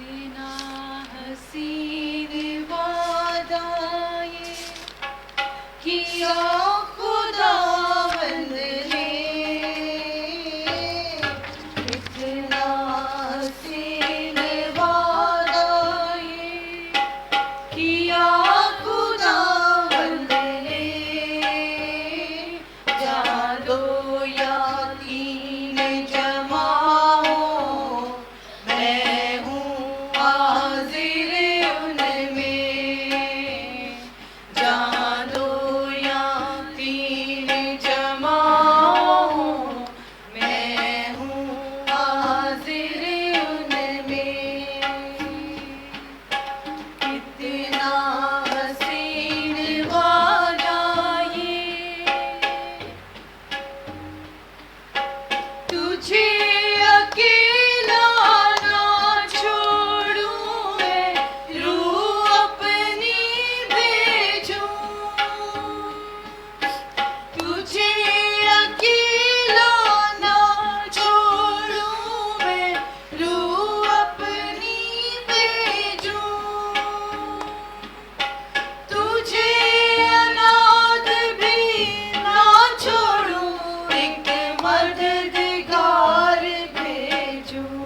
कितना हसीन वादा ये किया खुदावंद ने, कितना हसीन वादा ये किया खुदावंद ने। जहाँ दो या तीन जमा हो, मैं हूँ हाजिर उनमें। जहाँ दो या तीन जमा हो, मैं हूँ हाजिर उनमें। कितना हसीन वादा ये, तुझे अकेला ना छोड़ूं मैं, रूह अपनी भेजूं। तुझे अकेला ना छोड़ूं मैं, रूह अपनी भेजूं। तुझे अनाथ भी ना छोड़ूं, एक मददगार भेजूं।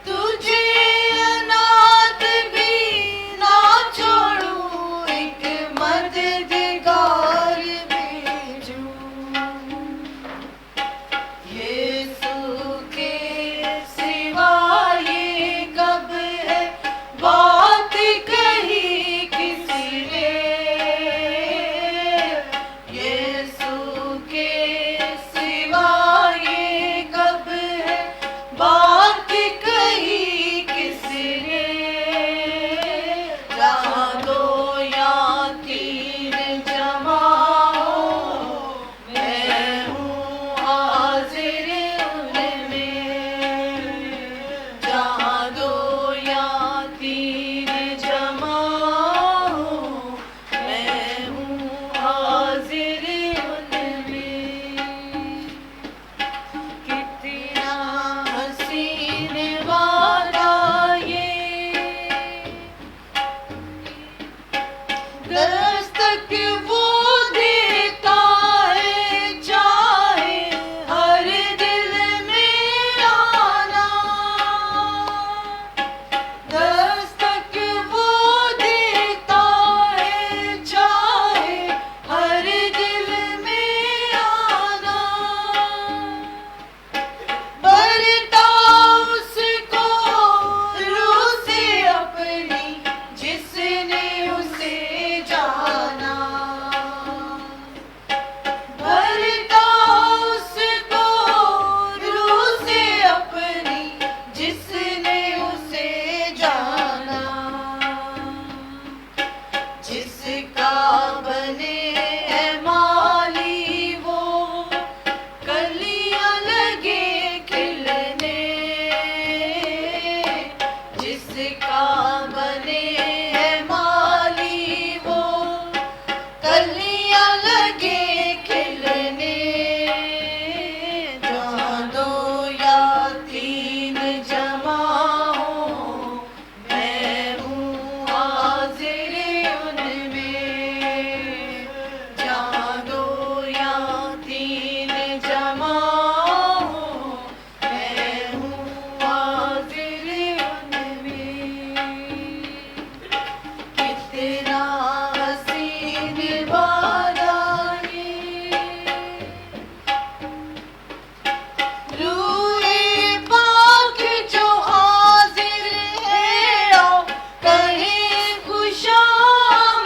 तुझे अनाथ भी ना छोड़ूं, एक मददगार भेजूं। यीशु के सिवा ये कब है बात कही किसी ने। यीशु के सिवा ये कब है बात कही किसी ने। जहाँ दो या तीन जमा हो, मैं हूँ हाजिर उनमें। जहाँ दो या तीन जमा हो, मैं हूँ हाजिर उनमें। कितना हसीन वादा ये, दस्तक वो देता है चाहे हर दिल में आना। दस्तक वो देता है चाहे हर दिल में आना। भरता उसको रूह से अपनी, जिसने उसे जाना। भरता उसको रूह से अपनी, जिसने उसे जाना। जिसका बने है माली वो, कलियां लगे खिलने। जिसका बने है माली वो, कलियां लगे खिलने। जहाँ दो या तीन जमा हो, मैं हूँ हाजिर उनमें। जहाँ दो या तीन जमा हो, मैं हूँ हाजिर उनमें। कितना हसीन वादा ये, रूहे पाक जो हाजिर है, आओ कहें खुशामदी।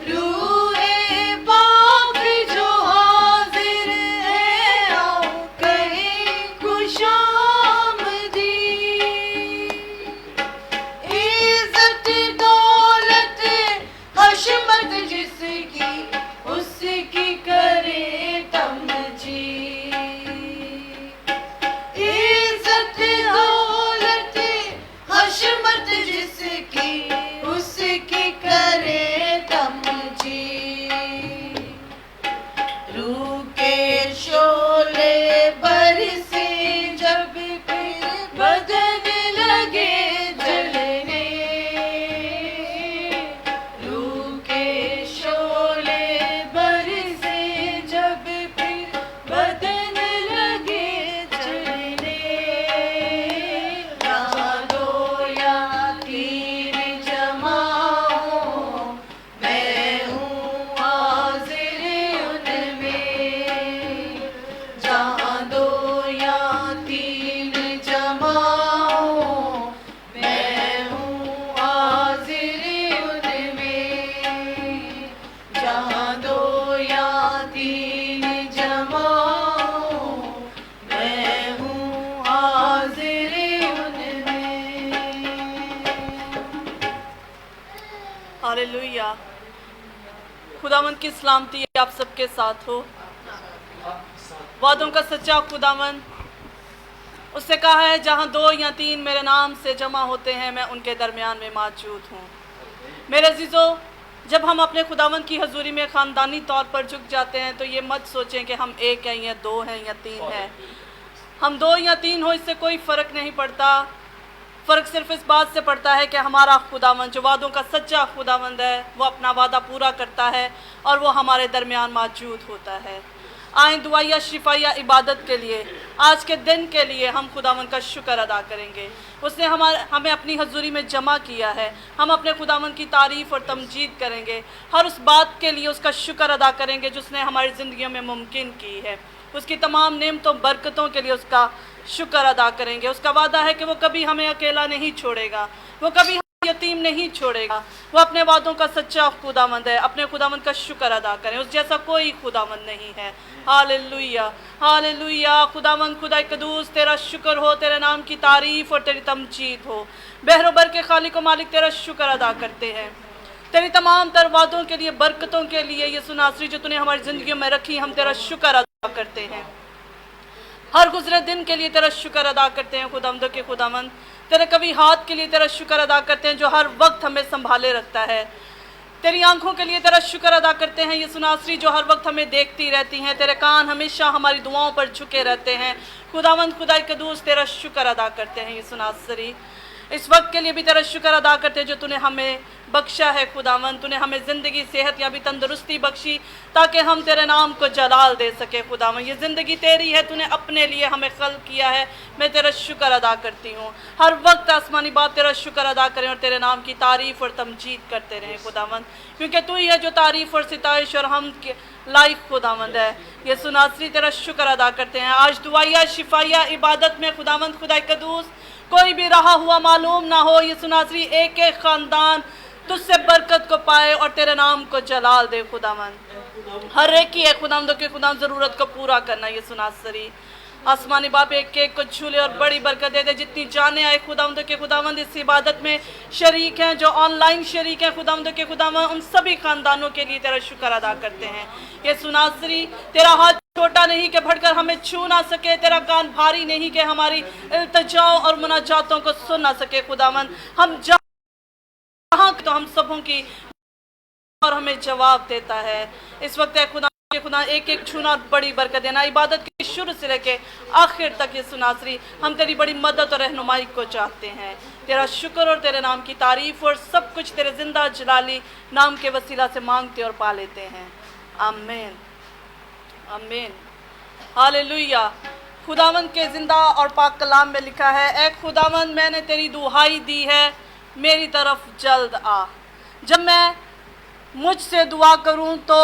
रूहे पाक जो हाजिर है, आओ कहें खुशामदी। इज्जत दौलत हशमत जिसकी, उसकी करे तमजी। इज्जत दौलत हशमत जिसकी, उसकी करे तमजी। रूह के शोले बरसे खुदावंद की सलामती आप सबके साथ हो। वादों का सच्चा खुदावंद, उससे कहा है जहाँ 2 या 3 मेरे नाम से जमा होते हैं मैं उनके दरमियान में मौजूद हूँ। मेरे अजीजों, जब हम अपने खुदावंद की हजूरी में ख़ानदानी तौर पर झुक जाते हैं तो ये मत सोचें कि हम 1 हैं या 2 हैं या 3 हैं। हम 2 या 3 हो, इससे कोई फ़र्क नहीं पड़ता। फ़र्क सिर्फ इस बात से पड़ता है कि हमारा खुदावंद जो वादों का सच्चा खुदावंद है वो अपना वादा पूरा करता है और वो हमारे दरमियान मौजूद होता है। आएँ दुआया शिफाया इबादत के लिए, आज के दिन के लिए हम खुदावंद का शुक्र अदा करेंगे। उसने हमें अपनी हजूरी में जमा किया है। हम अपने खुदावंद की तारीफ़ और तमजीद करेंगे। हर उस बात के लिए उसका शुक्र अदा करेंगे जो उसने हमारी ज़िंदगियों में मुमकिन की है। उसकी तमाम नेमतों बरकतों के लिए उसका शुक्र अदा करेंगे। उसका वादा है कि वो कभी हमें अकेला नहीं छोड़ेगा, वो कभी यतीम नहीं छोड़ेगा। वो अपने वादों का सच्चा खुदावंद है। अपने खुदावंद का शुक्र अदा करें, उस जैसा कोई खुदावंद नहीं है। Hallelujah, hallelujah. खुदावंद खुदा कदूस, तेरा शुक्र हो, तेरे नाम की तारीफ और तेरी तमजीद हो। बहरोबर के खालिक व मालिक तेरा शुक्र अदा करते हैं, तेरी तमाम तर वादों के लिए, बरकतों के लिए, यीशु नासरी जो तूने हमारी ज़िंदगी में रखी, हम तेरा शुक्र अदा करते हैं। हर गुजरे दिन के लिए तेरा शुक्र अदा करते हैं खुदावंद के खुदावंद। तेरे कभी हाथ के लिए तेरा शुक्र अदा करते हैं जो हर वक्त हमें संभाले रखता है। तेरी आंखों के लिए तेरा शुक्र अदा करते हैं यीशु नासरी जो हर वक्त हमें देखती रहती हैं। तेरे कान हमेशा हमारी दुआओं पर झुके रहते हैं। खुदावंद खुदा कदूस तेरा शुक्र अदा करते हैं यीशु नासरी। इस वक्त के लिए भी तेरा शुक्र अदा करते हैं जो तूने हमें बख्शा है खुदावंद। तूने हमें ज़िंदगी, सेहत या भी तंदुरुस्ती बख्शी ताकि हम तेरे नाम को जलाल दे सके खुदावंद। ये ज़िंदगी तेरी है, तूने अपने लिए हमें खल्क़ किया है। मैं तेरा शुक्र अदा करती हूँ। हर वक्त आसमानी बाप तेरा शुक्र अदा करें और तेरे नाम की तारीफ़ और तमजीद करते रहें खुदावंद, क्योंकि तू ही है जो तारीफ़ और सिताइश और हम के लायक खुदावंद है। यीशु नासरी तेरा शुक्र अदा करते हैं। आज दुआया शिफाया इबादत में खुदावंद खुदा कदूस कोई भी रहा हुआ मालूम ना हो, यीशु नासरी एक एक ख़ानदान तुझसे बरकत को पाए और तेरे नाम को जलाल दे खुदावंद। हर एक की है खुदावंद के खुदावंद ज़रूरत को पूरा करना यीशु नासरी। आसमानी बाप एक एक को छूले और बड़ी बरकत दे दे। जितनी जाने आए खुदावंद के खुदावंद इस इबादत में शरीक हैं, जो ऑनलाइन शरीक हैं खुदावंद के खुदावंद, उन सभी खानदानों के लिए तेरा शुक्र अदा करते हैं यीशु नासरी। तेरा हाथ छोटा नहीं कि बढ़कर हमें छू ना सके, तेरा कान भारी नहीं कि हमारी इल्तिजाओं और मुनाजातों को सुन ना सके खुदावंद। हम जहाँ तो हम सबों की और हमें जवाब देता है। इस वक्त है खुदा एक एक छूना और बड़ी बरकत देना। इबादत के शुरू से लेके आखिर तक यीशु नासरी हम तेरी बड़ी मदद और रहनुमाई को चाहते हैं। तेरा शुक्र और तेरे नाम की तारीफ और सब कुछ तेरे जिंदा जलाली नाम के वसीला से मांगते और पा लेते हैं। आमीन, आमीन, हालेलुया। खुदावंद के जिंदा और पाक कलाम में लिखा है, ए खुदावंद मैंने तेरी दुहाई दी है, मेरी तरफ जल्द आ। जब मैं मुझसे दुआ करूं तो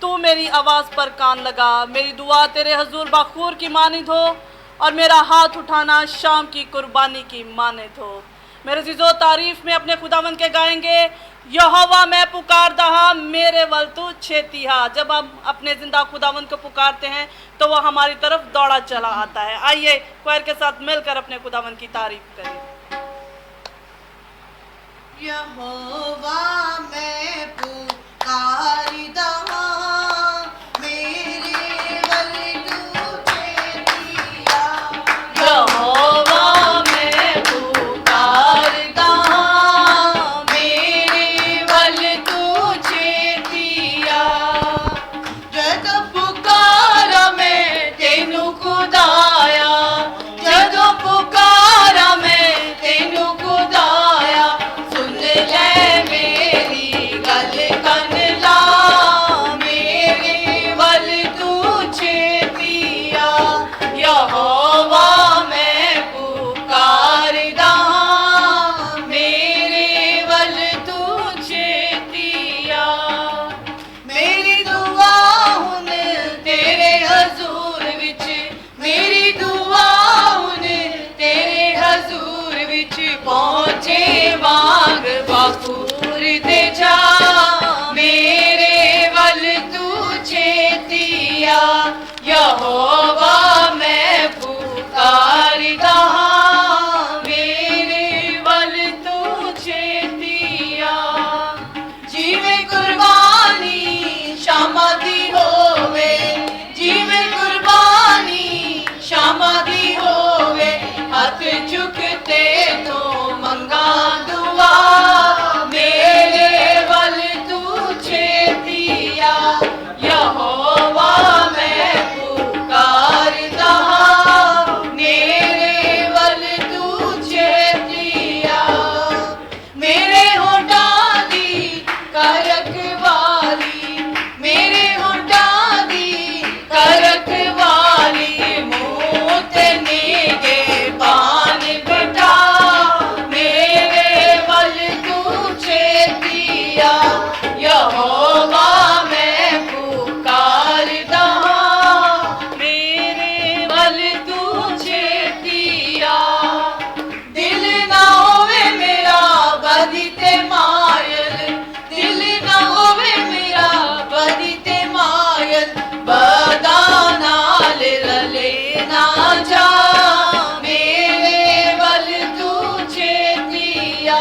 तू मेरी आवाज़ पर कान लगा। मेरी दुआ तेरे हजूर बखूर की मानिद हो और मेरा हाथ उठाना शाम की कुर्बानी की मानिद हो। मेरे जीजो तारीफ में अपने खुदावंद के गाएंगे, यहोवा मैं पुकार दहा मेरे वल तू छेती हा। जब हम अपने जिंदा खुदावंद को पुकारते हैं तो वह हमारी तरफ दौड़ा चला आता है। आइए क्वायर के साथ मिलकर अपने खुदावंद की तारीफ करें। यहोवा मैं पुकार दहा मेरे वल तू छेतिया। यहोवा मैं पुकार दहा मेरे वल तू छेतिया। जदों पुकारा मैं तेनू खुदाया, जदों पुकारा मैं तेनू खुदाया, सुन ले मेरी गल कन ला मेरे वल तू छेतिया। यहोवा मैं पुकार दहा मेरे वल तू छेतिया। मेरी दुआ हुन तेरे हजूर विच, मेरी दुआ हुन तेरे हजूर विच पहुंचे वांग बखूर दे जा मेरे वल तू छेतिया। यहोवा मैं पुकार दहा मेरे वल तू छेतिया। जीवे कुर्बानी ہاتھ جھکتے تو منگا دعا میرے ول تجھے دیا یہوہ میں پکارتا میرے ول تجھے دیا میرے ہونٹاں دی کرک والی میرے ہونٹاں دی کرک والی منہ تے نیگے پان بٹا میرے ول تجھے دیا یہوہ میں پکارتا میرے ول تجھے دیا دل نہ ہوئے میرا بدی تے مائل دل نہ ہوئے میرا بدی تے مائل بدا نال رلے نہ جا میرے ول تجھے دیا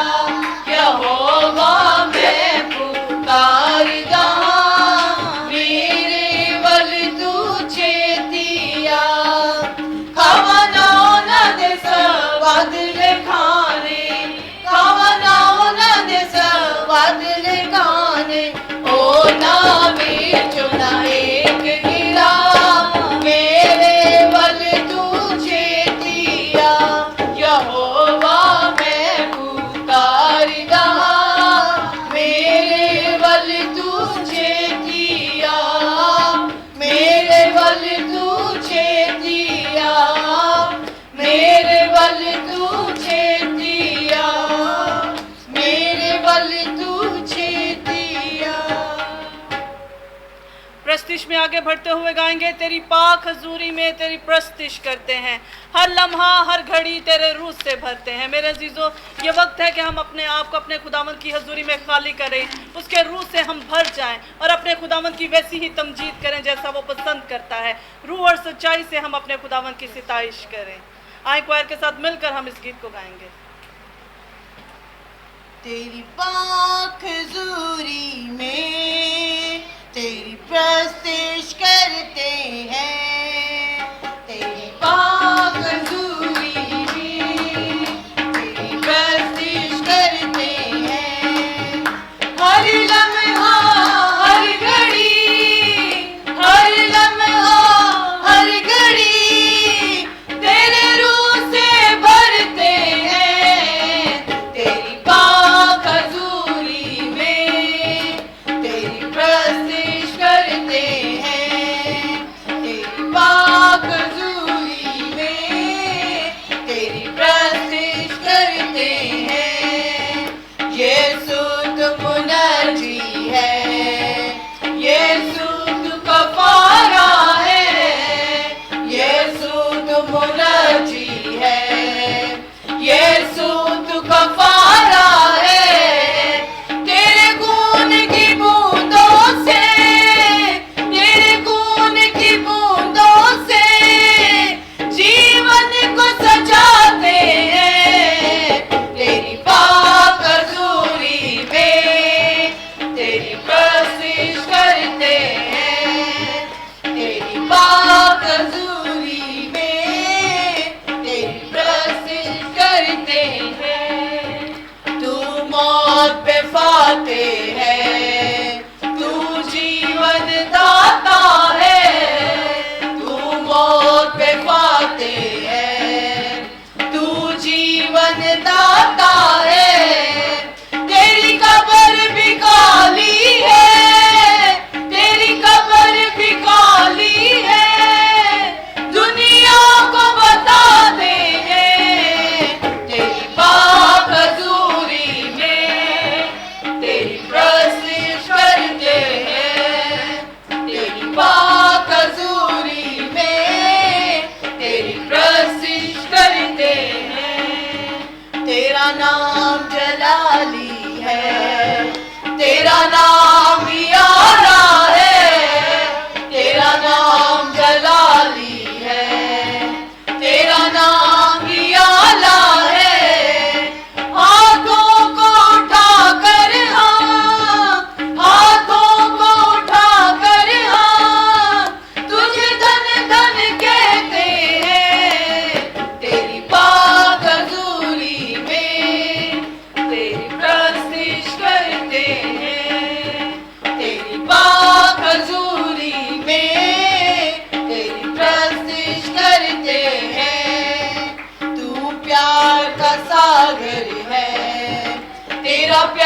یہوہ میں پکارتا میرے ول تجھے دیا کھانا نہ دے سواد لے کھانے کھانا نہ دے سواد لے کھانے او نہ بیچو نہ ایک گرا میرے ول تجھے دیا یہوہ میں پکارتا میرے ول تجھے دیا میرے ول تجھے دیا میرے ول تجھے دیا میرے ول تجھے دیا پرستش میں آگے بڑھتے ہوئے گائیں گے تیری پاک حضوری میں تیری پرستش کرتے ہیں ہر لمحہ ہر گھڑی تیرے روح سے بھرتے ہیں میرے عزیزو یہ وقت ہے کہ ہم اپنے آپ کو اپنے خداوند کی حضوری میں خالی کریں اس کے روح سے ہم بھر جائیں اور اپنے خداوند کی ویسی ہی تمجید کریں جیسا وہ پسند کرتا ہے روح اور سچائی سے ہم اپنے خداوند کی ستائش کریں آئیں کوائر کے ساتھ مل کر ہم اس گیت کو گائیں گے تیری پاک حضوری میں تیری پرستش کرتے ہیں تیری پاک حضوری میں تیری پرستش کرتے ہیں ہر لمحہ ہر گھڑی ہر لمحہ ہر گھڑی تیرے روح سے بھرتے ہیں تیری پاک حضوری میں تیری پرستش کرتے ہیں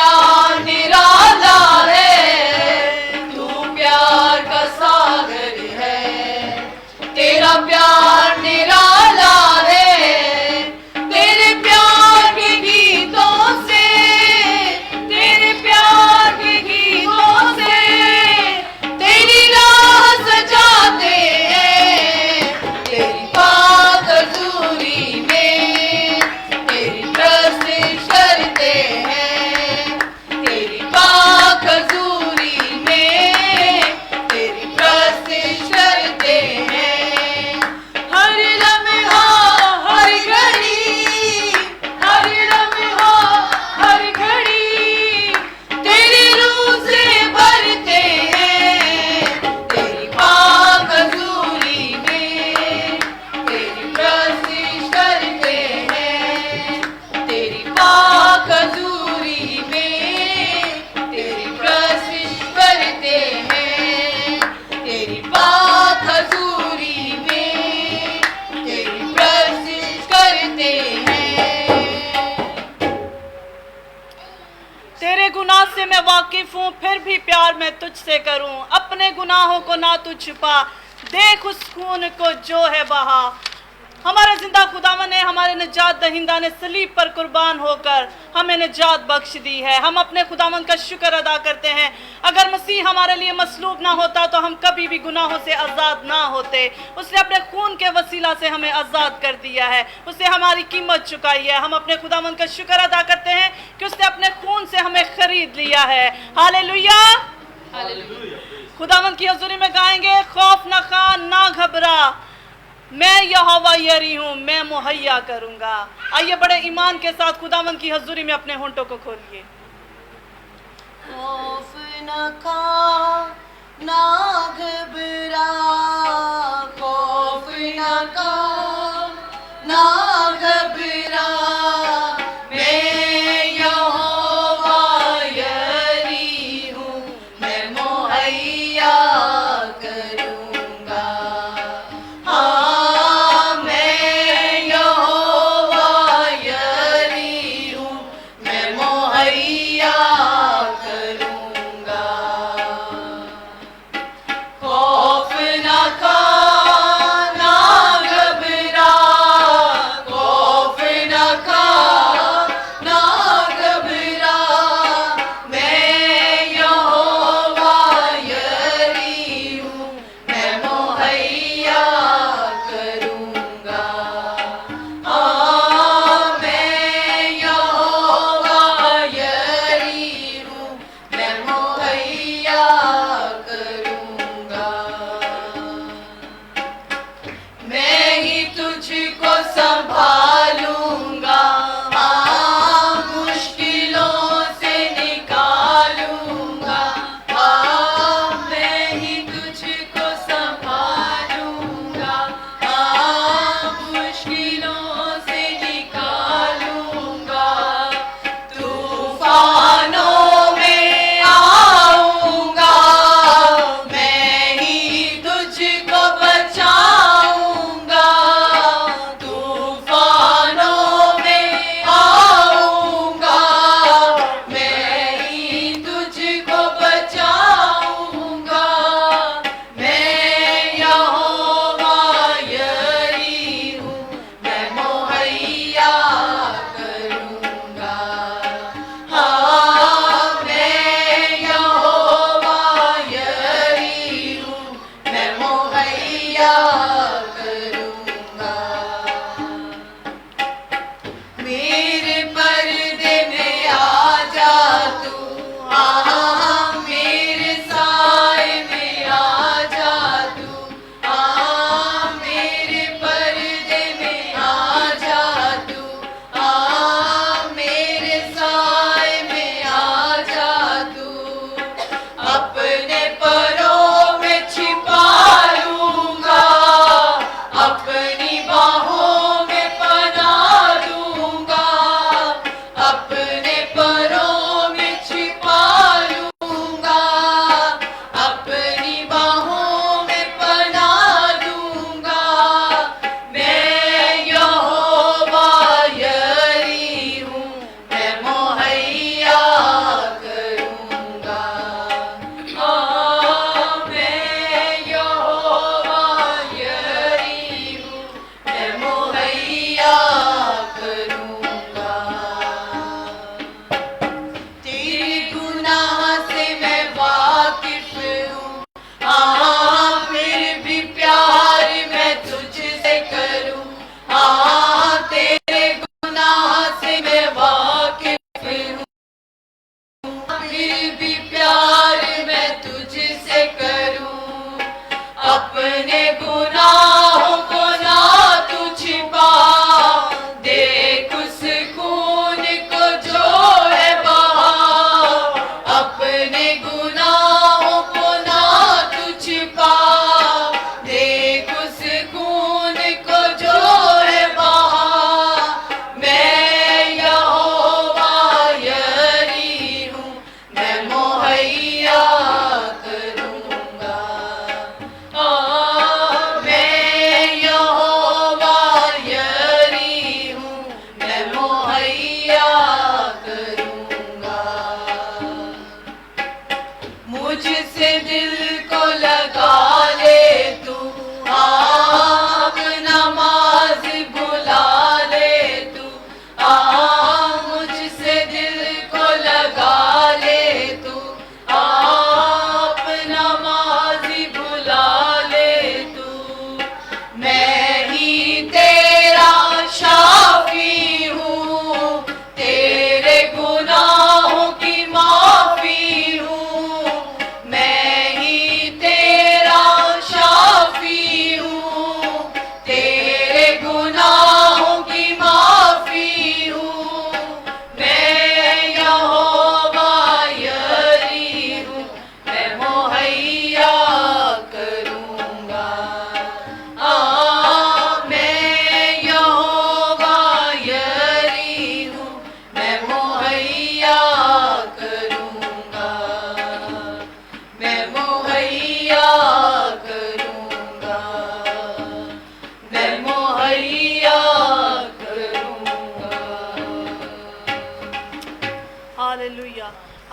प्यार निराला है, तू प्यार का सागर है, तेरा प्यार निराला है, तेरे प्यार के गीतों से, तेरे प्यार के गीतों से तेरी राह सजाते हैं, तेरी पाक हज़ूरी में तेरी प्रस्तिश करते हैं, तेरी पाक हज़ूरी में तेरी प्रस्तिश करते हैं। हर लम्हा हर घड़ी, हर लम्हा हर घड़ी तेरी रूह से भरते हैं, तेरी पाक हज़ूरी में तेरी प्रस्तिश करते हैं, तेरी पाक हज़ूरी में तेरी प्रस्तिश करते हैं, तेरी पाक हज़ूरी में तेरी प्रस्तिश करते हैं। तेरे गुनाह से मैं वाकिफ हूँ, फिर भी प्यार मैं तुझसे करूँ, अपने गुनाहों को ना तू छुपा, देख उस खून को जो है बहा। हमारे जिंदा खुदावन ने, हमारे निजात दहिंदा ने सलीब पर कुर्बान होकर हमें निजात बख्श दी है। हम अपने खुदावन का शुक्र अदा करते हैं। अगर मसीह हमारे लिए मसलूब ना होता तो हम कभी भी गुनाहों से आज़ाद ना होते। उसने अपने खून के वसीला से हमें आज़ाद कर दिया है, उसने हमारी कीमत चुकाई है। हम अपने खुदावन का शुक्र अदा करते हैं कि उसने अपने खून से हमें खरीद लिया है। हालेलुया, खुदावन की हज़ूरी में गाएंगे, खौफ न खा ना घबरा, मैं यहोवा यरी हूँ, मैं मुहैया करूँगा। आइए बड़े ईमान के साथ खुदावन की हज़ूरी में अपने होंठों को खोलिए। खौफ न खा ना घबरा, खौफ न खा ना घबरा, मैं यहोवा यरी हूँ, मैं मुहैया करूँगा। हाँ, मैं यहोवा यरी हूँ, मैं मुहैया करूँगा। खौफ न खा ना घबरा, खौफ न खा ना घबरा, मैं यहोवा यरी हूँ, मैं मुहैया करूँगा। हाँ, मैं यहोवा यरी हूँ, मैं मुहैया करूँगा। मैं ही तुझको संभालूंगा, हाँ, मुश्किलों से निकालूंगा। हाँ, मैं ही तुझको संभालूंगा, हाँ, मुश्किलों से निकालूंगा। तूफानों में आऊंगा, मैं ही तुझको बचाऊंगा। तूफानों में आऊंगा, मैं ही तुझको बचाऊंगा। मैं यहोवा यरी हूँ, मैं मुहैया करूँगा। हाँ, मैं यहोवा यरी हूँ, मैं मुहैया करूँगा। मेरे पर्दे में आ जा तू, हाँ, मेरे साए में आ जा तू, हाँ, मेरे पर्दे में आ जा तू, हाँ, मेरे साए में आ जा तू। अपने परों में छिपा लूंगा,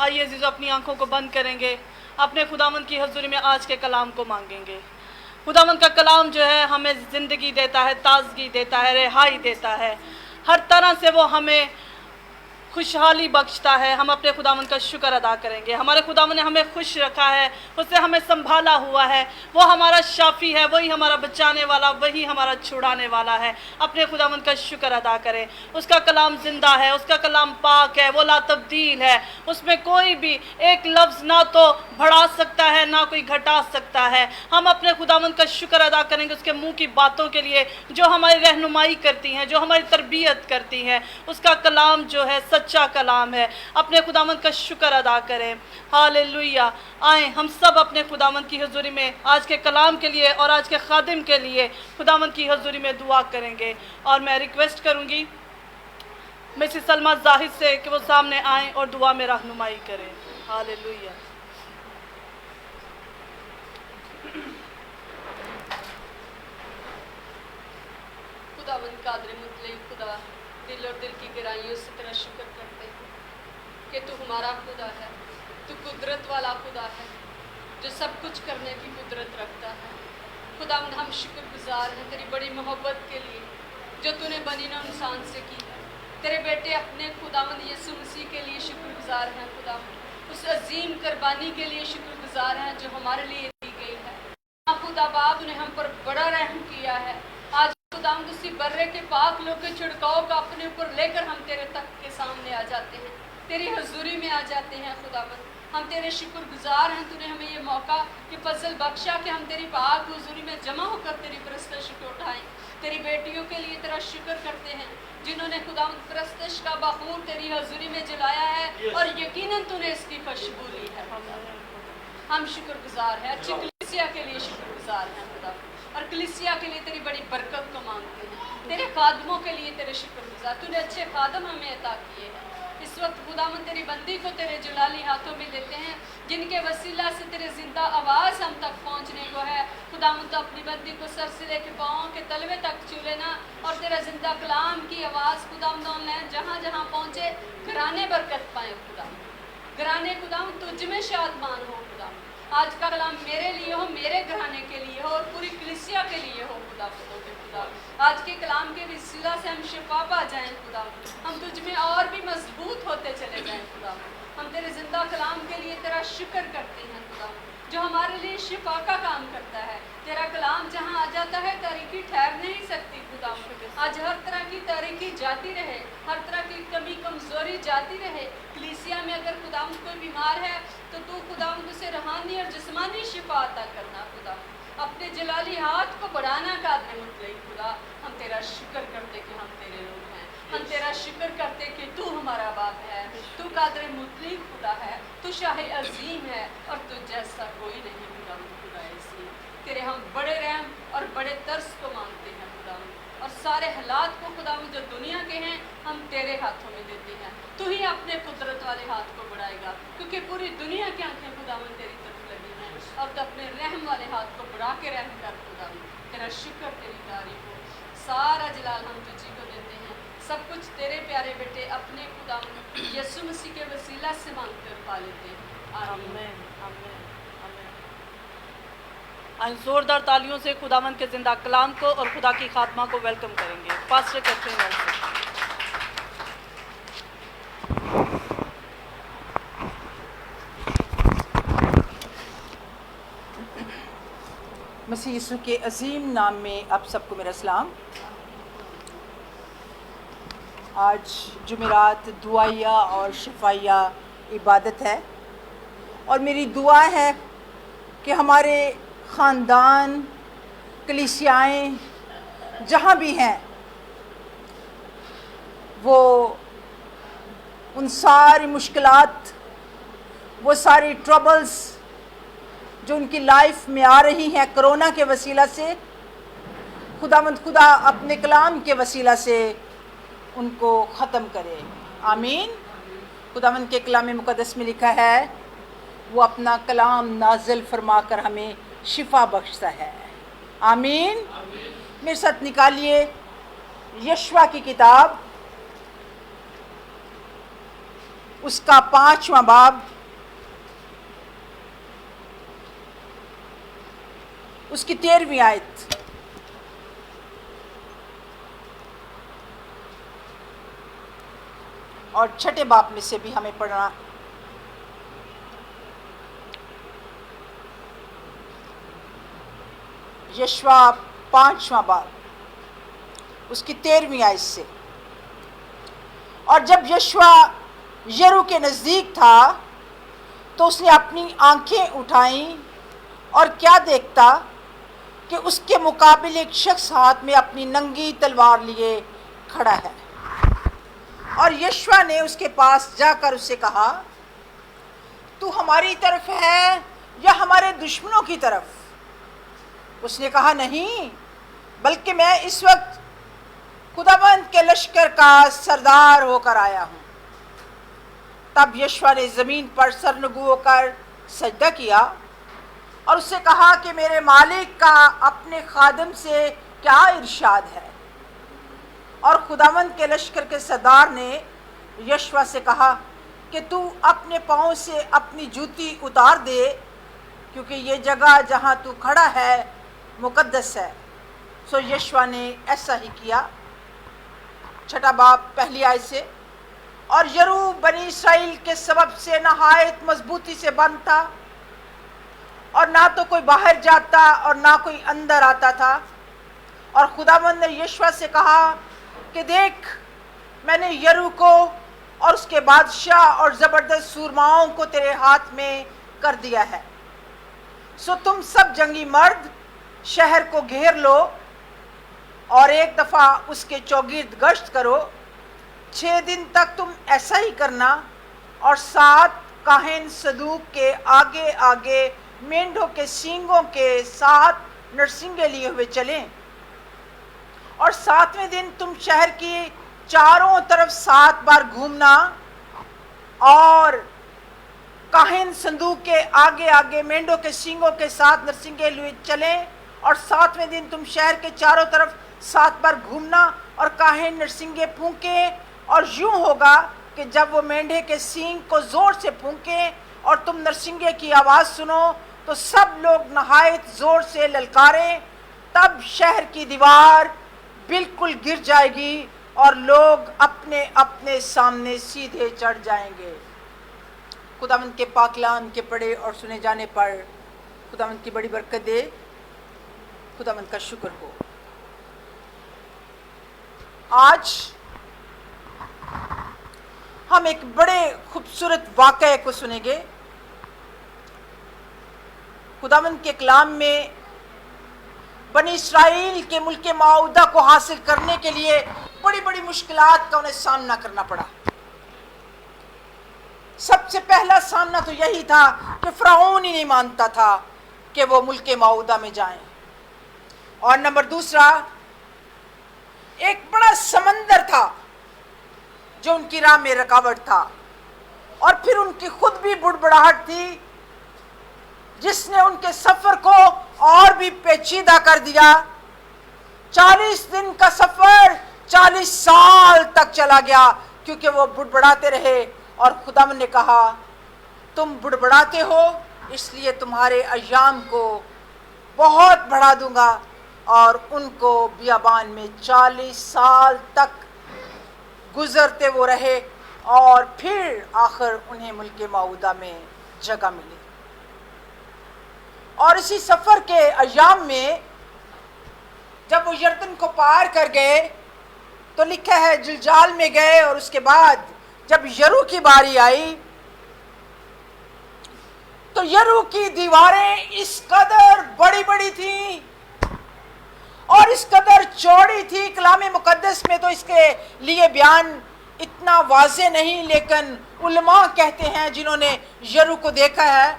आइए अजीज़ों, अपनी आंखों को बंद करेंगे, अपने खुदावंद की हज़ूरी में आज के कलाम को मांगेंगे। खुदावंद का कलाम जो है हमें ज़िंदगी देता है, ताज़गी देता है, रिहाई देता है, हर तरह से वो हमें खुशहाली बख्शता है। हम अपने खुदावंद का शुक्र अदा करेंगे। हमारे खुदावंद ने हमें खुश रखा है, उससे हमें संभाला हुआ है। वो हमारा शाफी है, वही हमारा बचाने वाला, वही हमारा छुड़ाने वाला है। अपने खुदावंद का शुक्र अदा करें। उसका कलाम जिंदा है, उसका कलाम पाक है, वो ला तब्दील है। उसमें कोई भी एक लफ्ज़ ना तो बढ़ा सकता है, ना कोई घटा सकता है। हम अपने खुदावंद का शुक्र अदा करेंगे उसके मुँह की बातों के लिए, जो हमारी रहनुमाई करती हैं, जो हमारी तरबियत करती हैं। उसका कलाम जो है सच्चा कलाम है। अपने खुदावंद का शुक्र अदा करें। हालेलुया। आए हम सब अपने खुदावंद की हज़ूरी में आज के कलाम के लिए और आज के खादिम के लिए खुदावंद की हज़ूरी में दुआ करेंगे। और मैं रिक्वेस्ट करूंगी मिसेस सलमा जाहिद से कि वो सामने आएँ और दुआ में रहनुमाई करें। हालेलुया। खुदावंद कादर मुतलक खुदा, दिल और दिल की गहराइयों से तेरा शुक्र करते हैं कि तू हमारा खुदा है, तू कुदरत वाला खुदा है जो सब कुछ करने की कुदरत रखता है। खुदावंद हम शुक्रगुजार हैं तेरी बड़ी मोहब्बत के लिए जो तूने बनी नौ इंसान से की है। तेरे बेटे अपने खुदावंद यीशु मसीह के लिए शुक्रगुजार हैं। खुदावंद उस अजीम कुर्बानी के लिए शुक्रगुजार हैं जो हमारे लिए दी गई है। खुदा बाप ने हम पर बड़ा रहम किया है। आज खुदावंद उसी बर्रे के पाक लोग के छिड़काव का अपने ऊपर लेकर हम तेरे तक के सामने आ जाते हैं, तेरी हजूरी में आ जाते हैं। खुदावंद हम तेरे शुक्रगुजार हैं, तूने हमें ये मौका कि फजल बख्शा कि हम तेरी पाक हजूरी में जमा होकर तेरी परस्तश को उठाएं। तेरी बेटियों के लिए तेरा शुक्र करते हैं जिन्होंने खुदावंद परस्तश का बखूर तेरी हजूरी में जलाया है और यकीनन तूने इसकी खुशबू ली है। हम शुक्रगुजार हैं, अच्छी कलीसिया के लिए शुक्रगुजार हैं खुदा, और कलीसिया के लिए तेरी बड़ी बरकत को मांगते हैं। तेरे खादमों के लिए तेरे शुक्रगुजार, तूने अच्छे खादम हमें अता किए हैं। इस वक्त खुदावंद तेरी बंदी को तेरे जलाली हाथों में देते हैं जिनके वसीला से तेरे जिंदा आवाज़ हम तक पहुंचने को है। खुदावंद तो अपनी बंदी को सर से लेकर पाँव के तलवे तक छू लेना और तेरा जिंदा कलाम की आवाज़ खुदावंद ऑनलाइन जहाँ जहाँ पहुँचे घराने बरकत पाए। खुदावंद घराने खुदावंद तुझ में शादमान हो। खुदावंद आज का कलाम मेरे लिए हो, मेरे घराने के लिए हो और पूरी कलीसिया के लिए हो। खुदा आज के कलाम के वसीला से हम शिफा पा जाएं। खुदा हम तुझ में और भी मजबूत होते चले जाएं। खुदा हम तेरे जिंदा कलाम के लिए तेरा शुक्र करते हैं खुदा, जो हमारे लिए शिफा का काम करता है। तेरा कलाम जहाँ आ जाता है तारीकी ठहर नहीं सकती। खुदा आज हर तरह की तारीकी जाती रहे, हर तरह की कमी कमजोरी जाती रहे। कलीसिया में अगर खुदा कोई बीमार है तो तू खुदा उसे रूहानी और जिस्मानी शिफा अता करना। खुदा अपने जलाली हाथ को बढ़ाना कादर मुतलक खुदा, हम तेरा शुक्र करते कि हम तेरे लोग हैं। हम तेरा शुक्र करते कि तू हमारा बाप है, तू कादर मुतलक खुदा है, तू शाह अजीम है और तू जैसा कोई नहीं। खुदा खुदा इसलिए तेरे हम बड़े रहम और बड़े तरस को मांगते हैं खुदा, और सारे हालात को खुदा जो दुनिया के हैं हम तेरे हाथों में देते हैं। तू ही अपने कुदरत वाले हाथ को बढ़ाएगा क्योंकि पूरी दुनिया की आंखें खुदा तेरी तरफ लगी हैं, और तो अपने रहम वाले हाथ को बढ़ा के रहम कर। खुदा तेरा शुक्र, तेरी तारीफ हो, सारा जलाल हम तुझी को देते हैं। सब कुछ तेरे प्यारे बेटे अपने खुदा यीशु मसीह के वसीला से मांग कर पा लेते हैं। आमीन। आज जोरदार तालियों से खुदावंद के जिंदा कलाम को और खुदा की खात्मा को वेलकम करेंगे। पास्टर कैथरीन से मसीह यीशु के अजीम नाम में आप सबको मेरा सलाम। आज जुमेरात दुआया और शफाया इबादत है और मेरी दुआ है कि हमारे ख़ानदान कलीसियाएँ जहाँ भी हैं वो उन सारी मुश्किलात, वो सारी ट्रबल्स जो उनकी लाइफ में आ रही हैं कोरोना के वसीला से, खुदावंद खुदा अपने कलाम के वसीला से उनको ख़त्म करे। आमीन। खुदावंद के कलाम मुक़द्दस में लिखा है वो अपना कलाम नाज़िल फरमा कर हमें शिफा बख्शता है। आमीन। मेरे साथ निकालिए यशवा की किताब اس کا 5واں باب اس کی 13ویں آیت. اور 6 باب میں سے بھی ہمیں پڑھنا. یشوع 5واں باب اس کی 13ویں آیت سے. اور جب یشوع یرو کے نزدیک تھا تو اس نے اپنی آنکھیں اٹھائیں اور کیا دیکھتا کہ اس کے مقابل ایک شخص ہاتھ میں اپنی ننگی تلوار لیے کھڑا ہے. اور یشوع نے اس کے پاس جا کر اسے کہا تو ہماری طرف ہے یا ہمارے دشمنوں کی طرف؟ اس نے کہا نہیں، بلکہ میں اس وقت خداوند کے لشکر کا سردار ہو کر آیا ہوں. تب یشوع نے زمین پر سرنگو ہو کر سجدہ کیا اور اس سے کہا کہ میرے مالک کا اپنے خادم سے کیا ارشاد ہے؟ اور خداوند کے لشکر کے سردار نے یشوع سے کہا کہ تو اپنے پاؤں سے اپنی جوتی اتار دے، کیونکہ یہ جگہ جہاں تو کھڑا ہے مقدس ہے. سو یشوع نے ایسا ہی کیا. 6 باب پہلی آیت سے. اور یرو بنی اسرائیل کے سبب سے نہایت مضبوطی سے بند تھا، اور نہ تو کوئی باہر جاتا اور نہ کوئی اندر آتا تھا. اور خداوند نے یشوع سے کہا کہ دیکھ، میں نے یرو کو اور اس کے بادشاہ اور زبردست سورماؤں کو تیرے ہاتھ میں کر دیا ہے. سو تم سب جنگی مرد شہر کو گھیر لو اور ایک دفعہ اس کے چوگرد گشت کرو. 6 دن تک تم ایسا ہی کرنا، اور 7 کاہن صدوق کے آگے آگے مینڈوں کے سینگوں کے 7 نرسنگے لیے ہوئے چلیں. اور 7ویں دن تم شہر کی چاروں طرف 7 بار گھومنا، اور کاہن صندوق کے آگے آگے مینڈوں کے سینگوں کے 7 نرسنگے لیے چلیں. اور 7ویں دن تم شہر کے چاروں طرف 7 بار گھومنا اور کاہن نرسنگے پھونکیں. اور یوں ہوگا کہ جب وہ مینڈے کے سینگ کو زور سے پھونکیں اور تم نرسنگے کی آواز سنو تو سب لوگ نہایت زور سے للکاریں. تب شہر کی دیوار بالکل گر جائے گی اور لوگ اپنے اپنے سامنے سیدھے چڑھ جائیں گے. خداوند کے پاک کلام کے پڑھے اور سنے جانے پر خداوند کی بڑی برکت دے. خداوند کا شکر ہو. آج ہم ایک بڑے خوبصورت واقعے کو سنیں گے. خداوند کے کلام میں بنی اسرائیل کے ملک معاہدہ کو حاصل کرنے کے لیے بڑی بڑی مشکلات کا انہیں سامنا کرنا پڑا. سب سے پہلا سامنا تو یہی تھا کہ فرعون ہی نہیں مانتا تھا کہ وہ ملک معاہدہ میں جائیں. اور نمبر دوسرا، ایک بڑا سمندر تھا جو ان کی راہ میں رکاوٹ تھا. اور پھر ان کی خود بھی بڑبڑاہٹ تھی جس نے ان کے سفر کو اور بھی پیچیدہ کر دیا. 40 دن کا سفر 40 سال تک چلا گیا کیونکہ وہ بڑبڑاتے رہے. اور خدا نے کہا تم بڑبڑاتے ہو اس لیے تمہارے ایام کو بہت بڑھا دوں گا. اور ان کو بیابان میں 40 سال تک گزرتے وہ رہے اور پھر آخر انہیں ملک معاہدہ میں جگہ ملی. اور اسی سفر کے ایام میں جب وہ یردن کو پار کر گئے تو لکھا ہے جلجال میں گئے. اور اس کے بعد جب یرو کی باری آئی تو یرو کی دیواریں اس قدر بڑی بڑی تھیں اور اس قدر چوڑی تھی. کلام مقدس میں تو اس کے لیے بیان اتنا واضح نہیں، لیکن علماء کہتے ہیں جنہوں نے یرو کو دیکھا ہے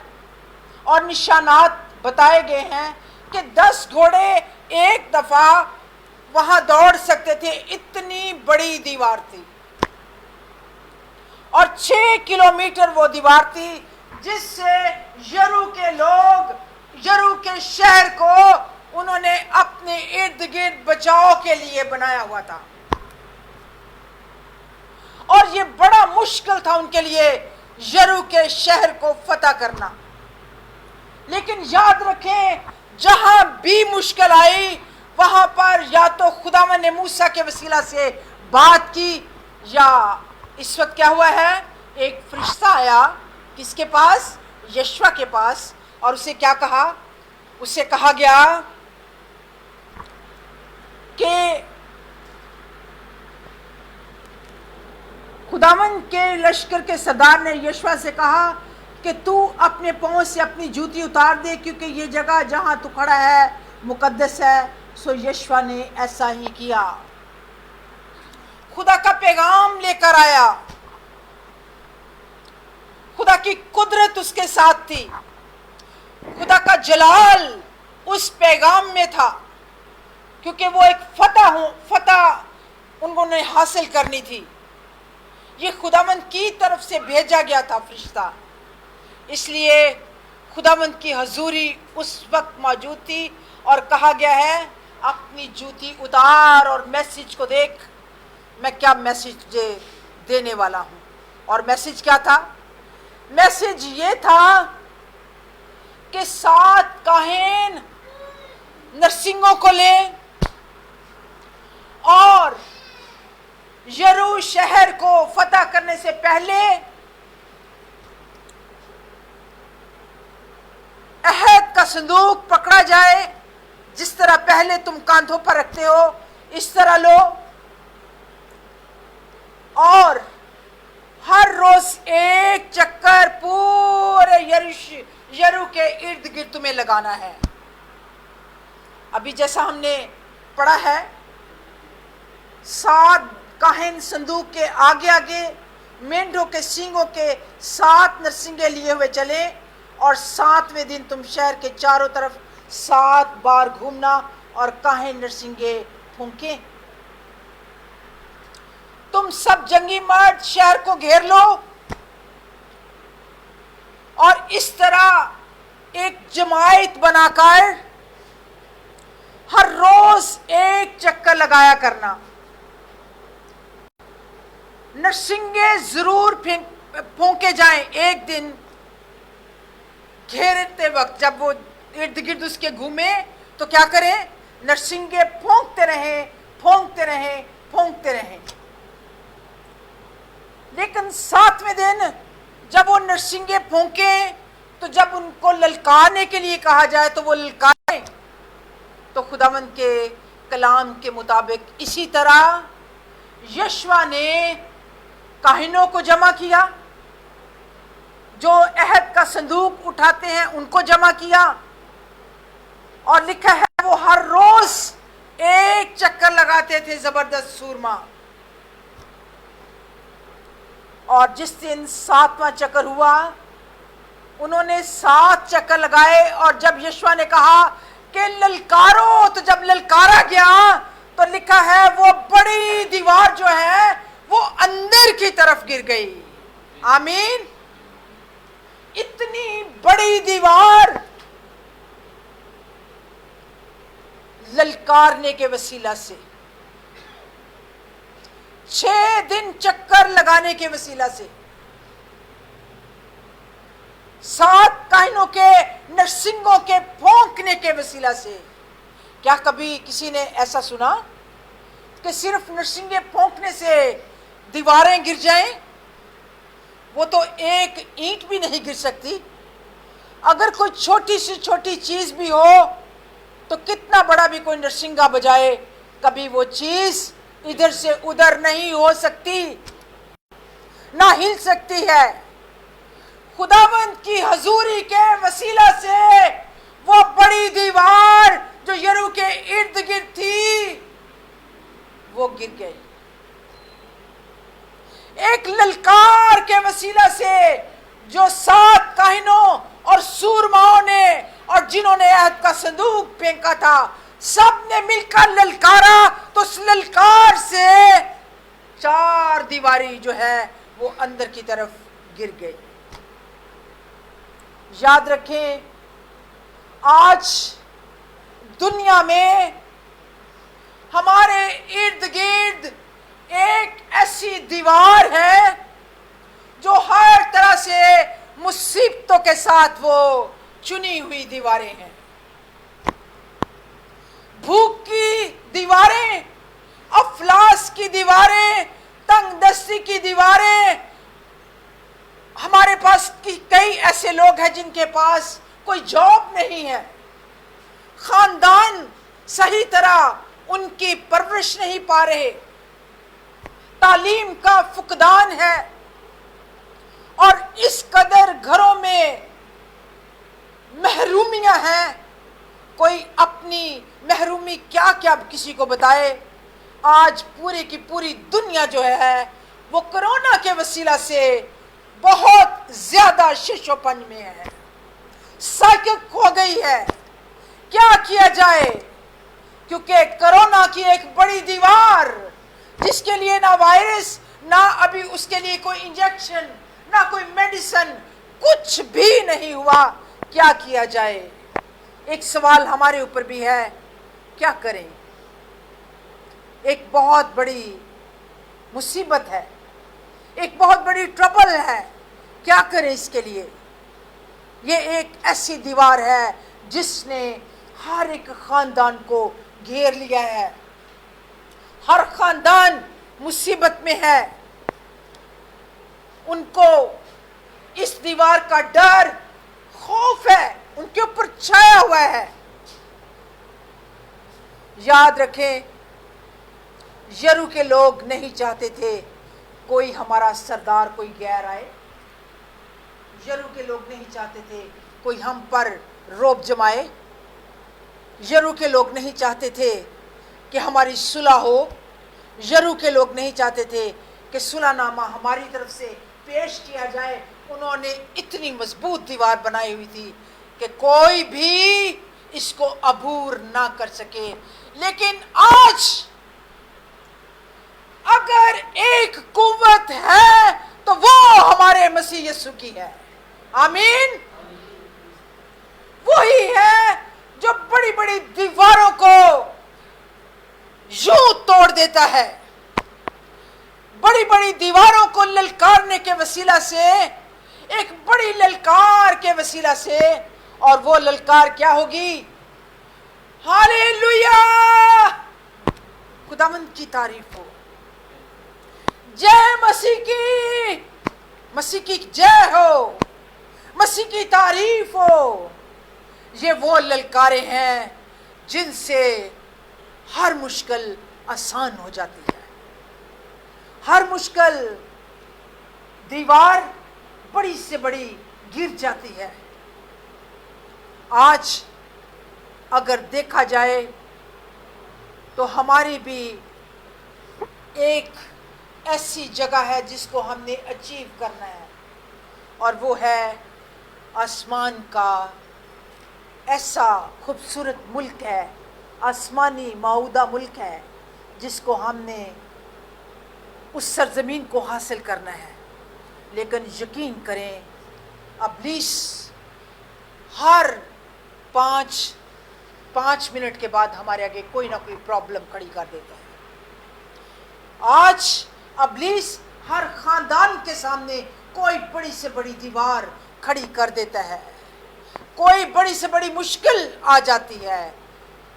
اور نشانات بتائے گئے ہیں کہ 10 گھوڑے ایک دفعہ وہاں دوڑ سکتے تھے، اتنی بڑی دیوار تھی. اور 6 کلومیٹر وہ دیوار تھی جس سے یرو کے لوگ یرو کے شہر کو انہوں نے اپنے ارد گرد بچاؤ کے لیے بنایا ہوا تھا. اور یہ بڑا مشکل تھا ان کے لیے یرو کے شہر کو فتح کرنا. لیکن یاد رکھیں جہاں بھی مشکل آئی وہاں پر یا تو خداوند نے موسیٰ کے وسیلہ سے بات کی، یا اس وقت کیا ہوا ہے، ایک فرشتہ آیا کس کے پاس، یشوع کے پاس، اور اسے کیا کہا، اسے کہا گیا کہ خداوند کے لشکر کے سردار نے یشوع سے کہا کہ تو اپنے پاؤں سے اپنی جوتی اتار دے کیونکہ یہ جگہ جہاں تو کھڑا ہے مقدس ہے. سو یشوع نے ایسا ہی کیا. خدا کا پیغام لے کر آیا، خدا کی قدرت اس کے ساتھ تھی، خدا کا جلال اس پیغام میں تھا، کیونکہ وہ ایک فتح انہوں نے حاصل کرنی تھی. یہ خداوند کی طرف سے بھیجا گیا تھا فرشتہ، اس لیے خداوند کی حضوری اس وقت موجود تھی، اور کہا گیا ہے اپنی جوتی اتار اور میسج کو دیکھ میں کیا میسج دینے والا ہوں. اور میسج کیا تھا؟ میسج یہ تھا کہ 7 کاہن نرسنگوں کو لے اور یرو شہر کو فتح کرنے سے پہلے عہد کا صندوق پکڑا جائے، جس طرح پہلے تم کاندھوں پر رکھتے ہو اس طرح لو، اور ہر روز ایک چکر پورے یرو کے ارد گرد تمہیں لگانا ہے. ابھی جیسا ہم نے پڑھا ہے 7 کاہن صندوق کے آگے آگے مینڈوں کے سینگوں کے 7 نرسنگیں لیے ہوئے چلے، اور 7ویں دن تم شہر کے چاروں طرف 7 بار گھومنا اور کاہن نرسنگیں پھونکیں. تم سب جنگی مرد شہر کو گھیر لو، اور اس طرح ایک جماعت بنا کر ہر روز ایک چکر لگایا کرنا. نرسنگیں ضرور پھونکے جائیں. ایک دن گھیرتے وقت جب وہ ارد گرد اس کے گھومے تو کیا کریں، نرسنگیں پھونکتے رہیں پھونکتے رہیں پھونکتے رہیں. لیکن 7ویں دن جب وہ نرسنگیں پھونکیں تو جب ان کو للکارنے کے لیے کہا جائے تو وہ للکاریں. تو خداوند کے کلام کے مطابق اسی طرح یشوع نے کاہنوں کو جمع کیا، جو عہد کا صندوق اٹھاتے ہیں ان کو جمع کیا، اور لکھا ہے وہ ہر روز ایک چکر لگاتے تھے زبردست سورما. اور جس دن 7واں چکر ہوا انہوں نے 7 چکر لگائے، اور جب یشوع نے کہا کہ للکارو، تو جب للکارا گیا تو لکھا ہے وہ بڑی دیوار جو ہے وہ اندر کی طرف گر گئی. آمین. اتنی بڑی دیوار للکارنے کے وسیلہ سے، 6 دن چکر لگانے کے وسیلہ سے، 7 کاہنوں کے نرسنگوں کے پھونکنے کے وسیلہ سے. کیا کبھی کسی نے ایسا سنا کہ صرف نرسنگیں پھونکنے سے دیواریں گر جائیں؟ وہ تو ایک اینٹ بھی نہیں گر سکتی. اگر کوئی چھوٹی سے چھوٹی چیز بھی ہو تو کتنا بڑا بھی کوئی نرسنگا بجائے کبھی وہ چیز ادھر سے ادھر نہیں ہو سکتی، نہ ہل سکتی ہے. خداوند کی حضوری کے وسیلہ سے وہ بڑی دیوار جو یرو کے ارد گرد تھی وہ گر گئی. ایک للکار کے وسیلہ سے جو 7 کاہنوں اور سورماؤں نے اور جنہوں نے عہد کا صندوق پھینکا تھا سب نے مل کر للکارا، تو اس للکار سے 4 دیواری جو ہے وہ اندر کی طرف گر گئی. یاد رکھیں آج دنیا میں ہمارے ارد گرد ایک ایسی دیوار ہے साथ वो चुनी हुई दीवारें हैं। भूख की दीवारें, अफलास की दीवारें, तंगदस्ती की दीवारें। हमारे पास कई ऐसे लोग हैं जिनके पास कोई जॉब नहीं है, खानदान सही तरह उनकी परवरिश नहीं पा रहे, तालीम का फुकदान है, और इस कदर घरों में महरूमियां हैं। कोई अपनी महरूमी क्या क्या किसी को बताए। आज पूरी की पूरी दुनिया जो है वो कोरोना के वसीला से बहुत ज्यादा शिशोपन में है, साइकिल हो गई है। क्या किया जाए, क्योंकि कोरोना की एक बड़ी दीवार, जिसके लिए ना वायरस, ना अभी उसके लिए कोई इंजेक्शन, ना कोई मेडिसिन, कुछ भी नहीं हुआ। क्या किया जाए? एक सवाल हमारे ऊपर भी है, क्या करें? एक बहुत बड़ी मुसीबत है, एक बहुत बड़ी ट्रबल है। क्या करें इसके लिए? ये एक ऐसी दीवार है जिसने हर एक खानदान को घेर लिया है। हर खानदान मुसीबत में है। उनको इस दीवार का डर, खौफ है, उनके ऊपर छाया हुआ है। याद रखें, यरू के लोग नहीं चाहते थे कोई हमारा सरदार कोई गैर आए। यरू के लोग नहीं चाहते थे कोई हम पर रोब जमाए। यरू के लोग नहीं चाहते थे कि हमारी सुलह हो। यरू के लोग नहीं चाहते थे कि सुलहनामा हमारी तरफ से पेश किया जाए। उन्होंने इतनी मजबूत दीवार बनाई हुई थी कि कोई भी इसको अबूर ना कर सके। लेकिन आज अगर एक कुव्वत है तो वो हमारे मसीह यीशु की है। आमीन। वही है जो बड़ी बड़ी दीवारों को यूं तोड़ देता है। बड़ी बड़ी दीवारों को ललकारने के वसीला से, एक बड़ी ललकार के वसीला से, और वो ललकार क्या होगी? हालेलुया, खुदावंद की तारीफ हो। जय मसीह की, मसीह की जय हो, मसीह की तारीफ हो। ये वो ललकारे हैं जिनसे हर मुश्किल आसान हो जाती है। हर मुश्किल दीवार बड़ी से बड़ी गिर जाती है। आज अगर देखा जाए तो हमारी भी एक ऐसी जगह है जिसको हमने अचीव करना है, और वो है आसमान का ऐसा खूबसूरत मुल्क है, आसमानी मऊदा मुल्क है, जिसको हमने उस सरजमीन को हासिल करना है। लेकिन यकीन करें, इब्लीस हर पाँच मिनट के बाद हमारे आगे कोई ना कोई प्रॉब्लम खड़ी कर देता है। आज इब्लीस हर खानदान के सामने कोई बड़ी से बड़ी दीवार खड़ी कर देता है। कोई बड़ी से बड़ी मुश्किल आ जाती है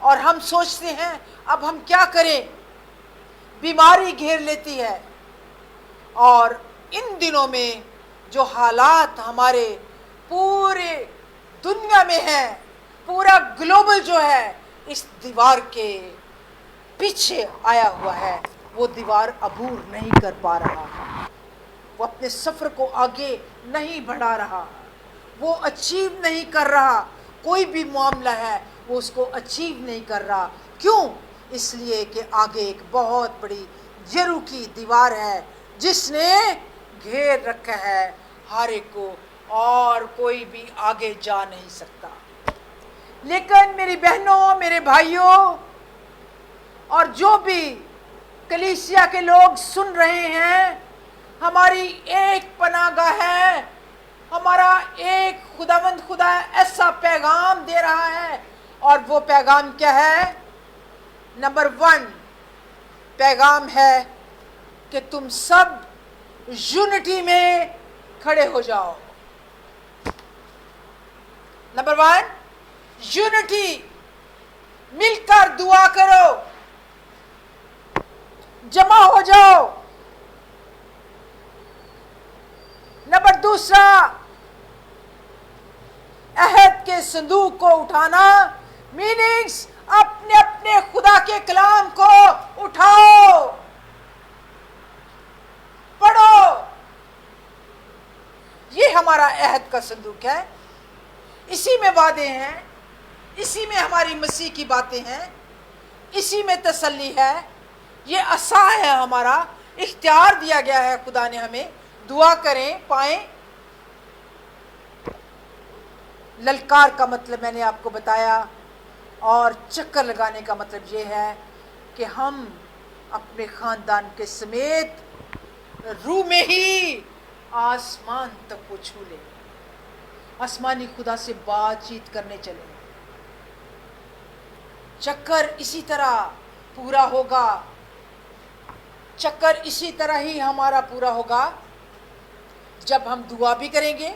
और हम सोचते हैं अब हम क्या करें। बीमारी घेर लेती है, और इन दिनों में जो हालात हमारे पूरे दुनिया में है, पूरा ग्लोबल जो है इस दीवार के पीछे आया हुआ है, वो दीवार अबूर नहीं कर पा रहा। वो अपने सफ़र को आगे नहीं बढ़ा रहा, वो अचीव नहीं कर रहा। कोई भी मामला है वो उसको अचीव नहीं कर रहा। क्यों? इसलिए कि आगे एक बहुत बड़ी यरू की दीवार है जिसने घेर रखा है हर एक को, और कोई भी आगे जा नहीं सकता। लेकिन मेरी बहनों, मेरे भाइयों, और जो भी कलीसिया के लोग सुन रहे हैं, हमारी एक पनाहगाह है, हमारा एक खुदावंद खुदा ऐसा पैगाम दे रहा है, और वो पैगाम क्या है? नंबर 1 पैगाम है कि तुम सब यूनिटी में खड़े हो जाओ। नंबर 1 यूनिटी, मिलकर दुआ करो, जमा हो जाओ। नंबर 2 अहद के संदूक को उठाना, मीनिंग्स अपने अपने खुदा के कलाम को उठाओ, पढ़ो। ये हमारा अहद का संदूक है, इसी में वादे हैं, इसी में हमारी मसीह की बातें हैं, इसी में तसल्ली है। ये असा है हमारा, इख्तियार दिया गया है खुदा ने हमें। दुआ करें, पाएं। ललकार का मतलब मैंने आपको बताया, और चक्कर लगाने का मतलब ये है कि हम अपने खानदान के समेत रूह में ही आसमान तक को छू लें, आसमानी खुदा से बातचीत करने चले। चक्कर इसी तरह पूरा होगा, चक्कर इसी तरह ही हमारा पूरा होगा जब हम दुआ भी करेंगे,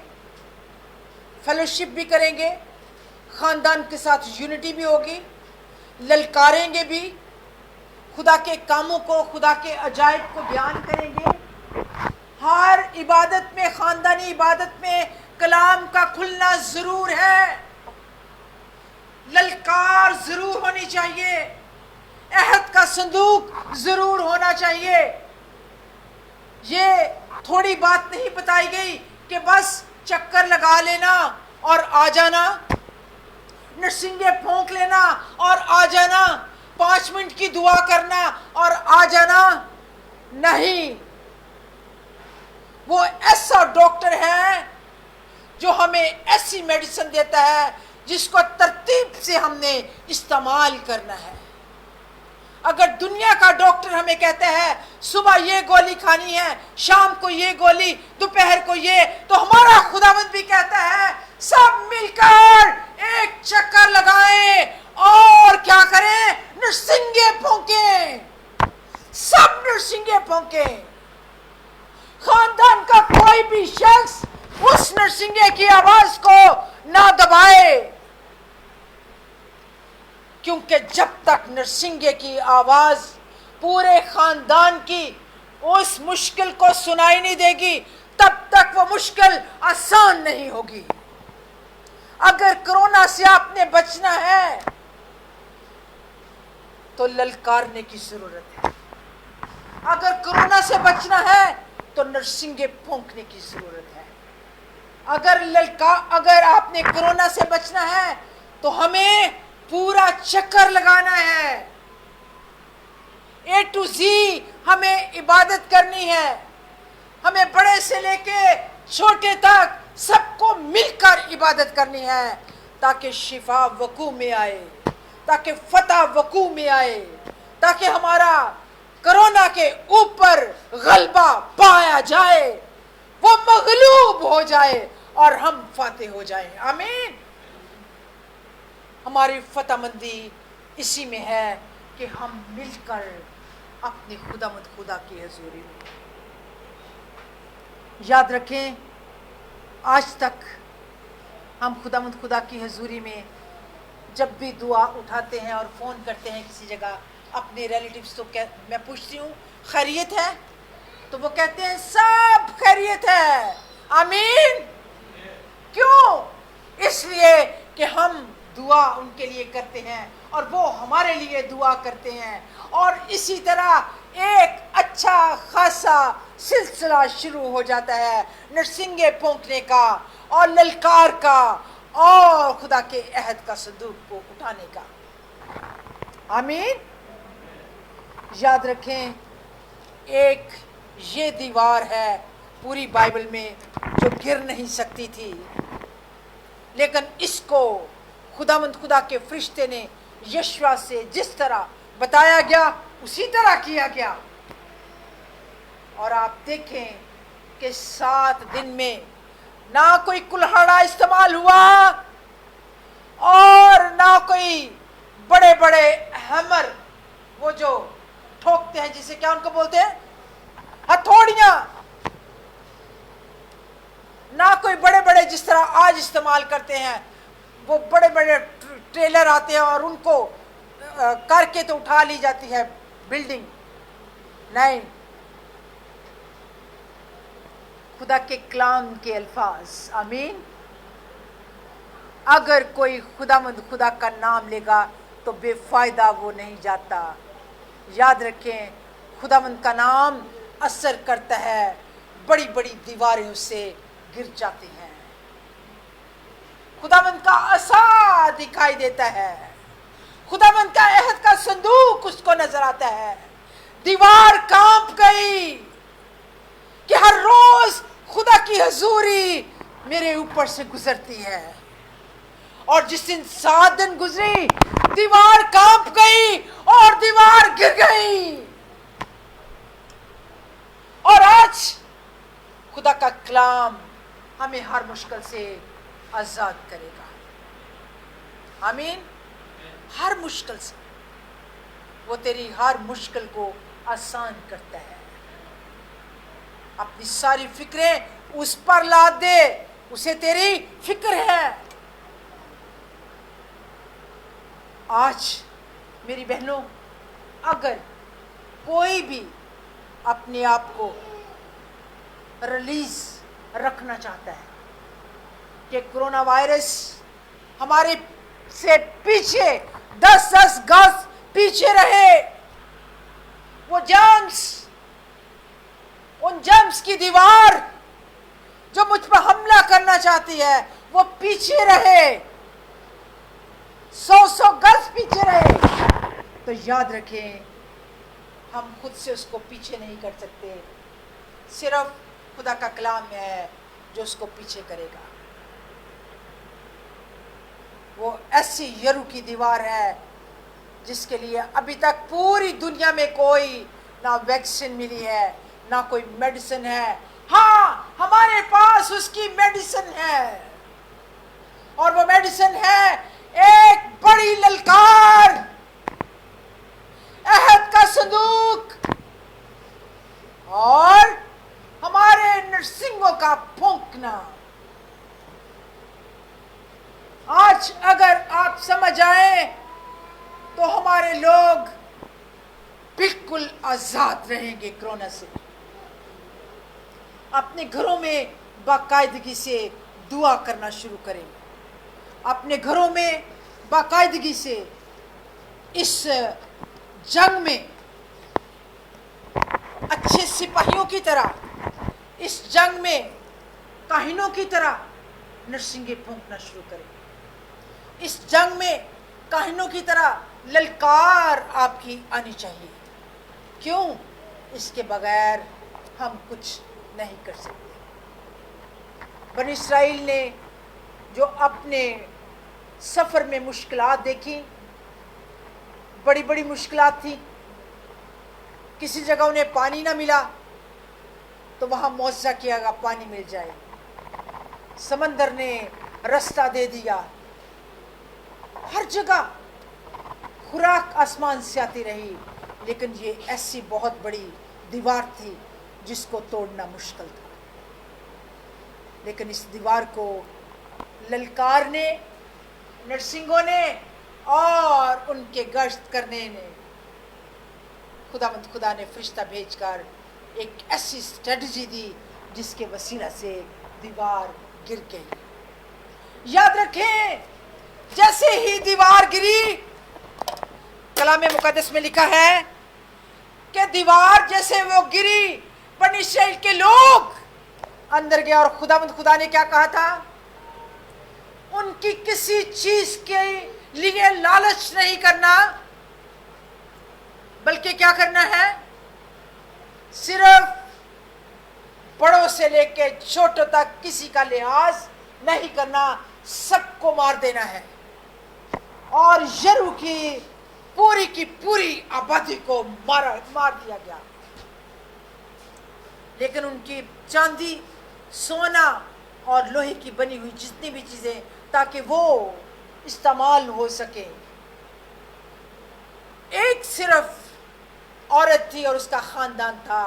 फेलोशिप भी करेंगे, खानदान के साथ यूनिटी भी होगी, ललकारेंगे भी, खुदा के कामों को, खुदा के अजायब को बयान करेंगे। हर इबादत में, खानदानी इबादत में कलाम का खुलना जरूर है, ललकार जरूर होनी चाहिए, अहद का संदूक जरूर होना चाहिए। ये थोड़ी बात नहीं बताई गई कि बस चक्कर लगा लेना और आ जाना, नरसिंगे फूंक लेना और आ जाना, 5 मिनट की दुआ करना और आ जाना। नहीं, वो ऐसा डॉक्टर है जो हमें ऐसी मेडिसिन देता है जिसको तरतीब से हमने इस्तेमाल करना है। अगर दुनिया का डॉक्टर हमें कहता है सुबह ये गोली खानी है, शाम को ये गोली, दोपहर को ये, तो हमारा खुदावंद भी कहता है सब मिलकर एक चक्कर लगाएं और क्या करें? नरसिंगे फूंकें, सब नरसिंगे फूंकें। खानदान का कोई भी शख्स उस नरसिंगे की आवाज को ना दबाए, क्योंकि जब तक नरसिंगे की आवाज पूरे खानदान की उस मुश्किल को सुनाई नहीं देगी, तब तक वो मुश्किल आसान नहीं होगी। अगर कोरोना से आपने बचना है तो ललकारने की जरूरत है, अगर कोरोना से बचना है तो नरसिंगे फूंकने की जरूरत है। अगर आपने कोरोना से बचना है तो हमें पूरा चक्कर लगाना है, A to Z हमें इबादत करनी है, हमें बड़े से लेके छोटे तक सबको मिलकर इबादत करनी है, ताकि शिफा वकू में आए, ताकि फतह वकू में आए, ताकि हमारा कोरोना के ऊपर गलबा पाया जाए, वो मगलूब हो जाए और हम फातेह हो जाएं। आमीन। हमारी फतहमंदी इसी में है कि हम मिलकर अपने खुदा की हजूरी में, याद रखें, आज तक हम खुदा की हजूरी में जब भी दुआ उठाते हैं और फ़ोन करते हैं किसी जगह अपने रिलेटिव्स, तो मैं पूछती हूँ खैरियत है, तो वो कहते हैं सब खैरियत है। आमीन। क्यों? इसलिए कि हम दुआ उनके लिए करते हैं और वो हमारे लिए दुआ करते हैं, और इसी तरह एक अच्छा खासा सिलसिला शुरू हो जाता है नरसिंगे फूंकने का और ललकार का और खुदा के अहद का संदूक को उठाने का। आमीन। याद रखें, एक ये दीवार है पूरी बाइबल में जो गिर नहीं सकती थी, लेकिन इसको खुदा के फरिश्ते ने यशवा से जिस तरह बताया गया उसी तरह किया गया, और आप देखें कि 7 दिन में ना कोई कुल्हाड़ा इस्तेमाल हुआ और ना कोई बड़े बड़े हैमर, वो जो ठोकते हैं जिसे क्या उनको बोलते हैं, हथौड़ियां, ना कोई बड़े बड़े जिस तरह आज इस्तेमाल करते हैं وہ بڑے بڑے ٹریلر آتے ہیں اور ان کو کر کے تو اٹھا لی جاتی ہے بلڈنگ. نہیں، خدا کے کلام کے الفاظ، آمین. اگر کوئی خدا کا نام لے گا تو بے فائدہ وہ نہیں جاتا. یاد رکھیں، خداوند کا نام اثر کرتا ہے، بڑی بڑی دیواریں اس سے گر جاتی ہیں. خداوند کا عصا دکھائی دیتا ہے، خداوند کا عہد کا صندوق اس کو نظر آتا ہے. دیوار کانپ گئی کہ ہر روز خدا کی حضوری میرے اوپر سے گزرتی ہے. اور جس دن 7 دن گزری، دیوار کانپ گئی اور دیوار گر گئی. اور آج خدا کا کلام ہمیں ہر مشکل سے آزاد کرے گا. آمین. ہر مشکل سے وہ تیری ہر مشکل کو آسان کرتا ہے. اپنی ساری فکریں اس پر لاد دے، اسے تیری فکر ہے. آج میری بہنوں، اگر کوئی بھی اپنے آپ کو ریلیز رکھنا چاہتا ہے کہ کرونا وائرس ہمارے سے پیچھے 10 گز پیچھے رہے، وہ ان جرمز کی دیوار جو مجھ پر حملہ کرنا چاہتی ہے وہ پیچھے رہے، 100 گز پیچھے رہے، تو یاد رکھیں ہم خود سے اس کو پیچھے نہیں کر سکتے. صرف خدا کا کلام ہے جو اس کو پیچھے کرے گا. وہ ایسی یرو کی دیوار ہے جس کے لیے ابھی تک پوری دنیا میں کوئی نہ ویکسین ملی ہے، نہ کوئی میڈیسن ہے. ہاں، ہمارے پاس اس کی میڈیسن ہے، اور وہ میڈیسن ہے ایک بڑی للکار، عہد کا صندوق، اور ہمارے نرسنگوں کا پھونکنا. آج اگر آپ سمجھ آئیں تو ہمارے لوگ بالکل آزاد رہیں گے کرونا سے. اپنے گھروں میں باقاعدگی سے دعا کرنا شروع کریں. اپنے گھروں میں باقاعدگی سے اس جنگ میں اچھے سپاہیوں کی طرح، اس جنگ میں کاہنوں کی طرح نرسنگیں پھونکنا شروع کریں. اس جنگ میں کاہنوں کی طرح للکار آپ کی آنی چاہیے. کیوں؟ اس کے بغیر ہم کچھ نہیں کر سکتے. بنی اسرائیل نے جو اپنے سفر میں مشکلات دیکھی، بڑی بڑی مشکلات تھیں. کسی جگہ انہیں پانی نہ ملا تو وہاں معجزہ کیا گیا پانی مل جائے. سمندر نے رستہ دے دیا. ہر جگہ خوراک آسمان سے آتی رہی، لیکن یہ ایسی بہت بڑی دیوار تھی جس کو توڑنا مشکل تھا. لیکن اس دیوار کو للکار نے، نرسنگوں نے اور ان کے گشت کرنے نے، خدا نے فرشتہ بھیج کر ایک ایسی اسٹریٹجی دی جس کے وسیلہ سے دیوار گر گئی. یاد رکھیں، جیسے ہی دیوار گری، کلام مقدس میں لکھا ہے کہ دیوار جیسے وہ گری، بنی اسرائیل کے لوگ اندر گئے. اور خدا نے کیا کہا تھا؟ ان کی کسی چیز کے لیے لالچ نہیں کرنا، بلکہ کیا کرنا ہے؟ صرف بڑوں سے لے کے چھوٹوں تک کسی کا لحاظ نہیں کرنا، سب کو مار دینا ہے. اور یرو کی پوری آبادی کو مار دیا گیا. لیکن ان کی چاندی، سونا اور لوہے کی بنی ہوئی جتنی بھی چیزیں تاکہ وہ استعمال ہو سکے، ایک صرف عورت تھی اور اس کا خاندان تھا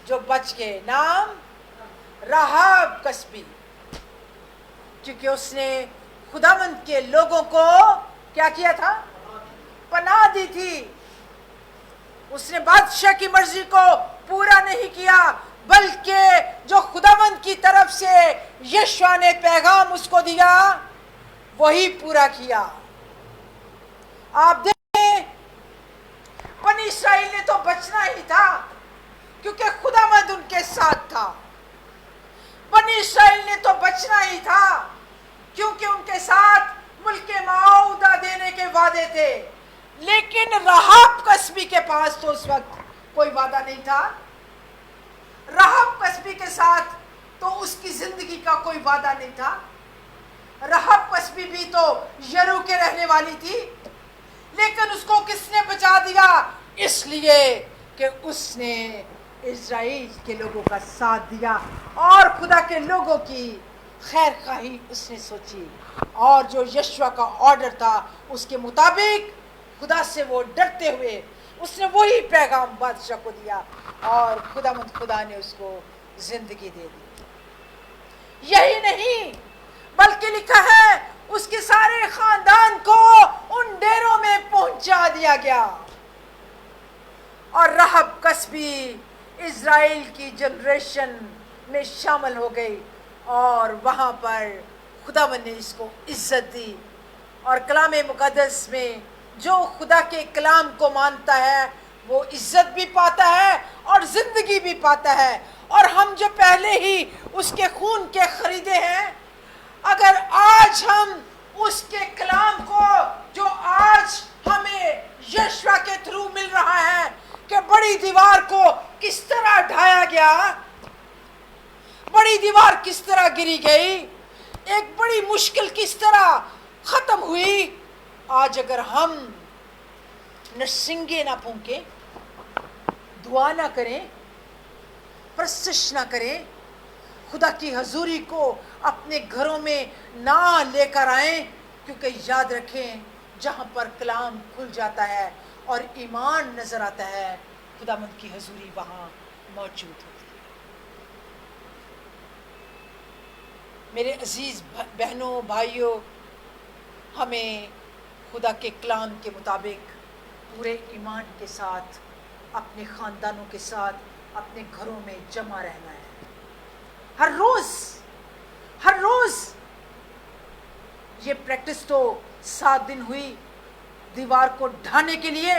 جو بچ گئے. نام راہاب کسبی، کیونکہ اس نے खुदावंद के लोगों को क्या किया था? पनाह दी थी। उसने बादशाह की मर्जी को पूरा नहीं किया, बल्कि जो खुदावंद की तरफ से यहोशू ने पैगाम उसको दिया वही पूरा किया। आप देखें, बनी इस्राएल ने तो बचना ही था क्योंकि खुदावंद उनके साथ था। बनी इस्राएल ने तो बचना ही था क्योंकि उनके साथ मुल्क मौदा देने के वादे थे। लेकिन राहब कस्बी के पास तो उस वक्त कोई वादा नहीं था। राहब कस्बी के साथ तो उसकी जिंदगी का कोई वादा नहीं था। राहब कस्बी भी तो यरू के रहने वाली थी, लेकिन उसको किसने बचा दिया? इसलिए कि उसने इज़राइल के लोगों का साथ दिया और खुदा के लोगों की खैर खाही उसने सोची, और जो यहोशू का ऑर्डर था उसके मुताबिक खुदा से वो डरते हुए उसने वही पैगाम बादशाह को दिया, और खुदा ने उसको जिंदगी दे दी। यही नहीं, बल्कि लिखा है उसके सारे खानदान को उन डेरों में पहुंचा दिया गया, और राहब कस्बी इज़राइल की जनरेशन में शामिल हो गई, और वहाँ पर खुदावंद ने इसको इज्जत दी। और कलाम मुक़द्दस में जो खुदा के कलाम को मानता है वो इज्जत भी पाता है और ज़िंदगी भी पाता है। और हम जो पहले ही उसके खून के खरीदे हैं, अगर आज हम उसके कलाम को जो आज हमें यहोशू के थ्रू मिल रहा है कि बड़ी दीवार को किस तरह ढाया गया, बड़ी दीवार किस तरह गिरी गई, एक बड़ी मुश्किल किस तरह खत्म हुई, आज अगर हम नरसिंगे ना फूंके, दुआ ना करें, प्रस्तुत ना करें, खुदा की हजूरी को अपने घरों में ना लेकर आए, क्योंकि याद रखें जहाँ पर कलाम खुल जाता है और ईमान नजर आता है, खुदावंद की हजूरी वहाँ मौजूद होती है। मेरे अजीज बहनों भाइयों, हमें खुदा के कलाम के मुताबिक पूरे ईमान के साथ अपने ख़ानदानों के साथ अपने घरों में जमा रहना है। हर रोज़ ये प्रैक्टिस तो 7 दिन हुई दीवार को ढाने के लिए।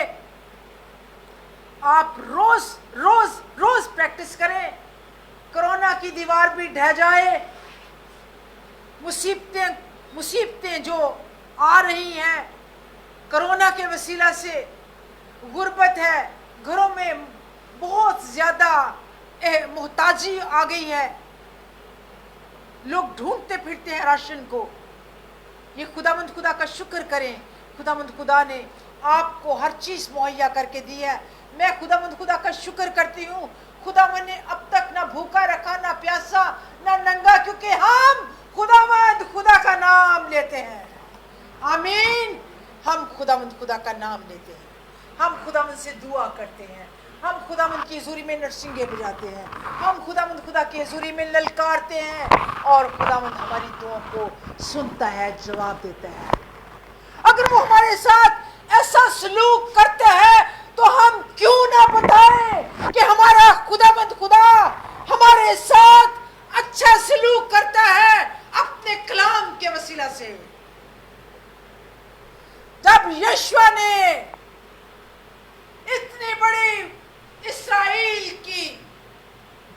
आप रोज़ प्रैक्टिस करें, कोरोना की दीवार भी ढह जाए, मुसीबतें जो आ रही हैं कोरोना के वसीला से, गुर्बत है, घरों में बहुत ज़्यादा मोहताजी आ गई है, लोग ढूंढते फिरते हैं राशन को। ये खुदावंद खुदा का शुक्र करें, खुदावंद खुदा ने आपको हर चीज़ मुहैया करके दी है। मैं खुदावंद खुदा का शुक्र करती हूँ, खुदावंद ने अब तक ना भूखा रखा, ना प्यासा, ना नंगा, क्योंकि हम खुदावंद खुदा का नाम लेते हैं। आमीन। हम खुदावंद खुदा का नाम लेते हैं, हम खुदावंद से दुआ करते हैं, हम खुदावंद की हजूरी में नरसिंगे बजाते हैं, हम खुदावंद खुदा की हजूरी में ललकारते हैं, और खुदावंद हमारी दुआ को सुनता है, जवाब देता है। अगर वो हमारे साथ ऐसा सलूक करता है तो हम क्यों ना बताएं कि हमारा खुदावंद खुदा हमारे साथ अच्छा सलूक करता है अपने कलाम के वसीला से। जब यहोशू ने इतनी बड़ी इस्राएल की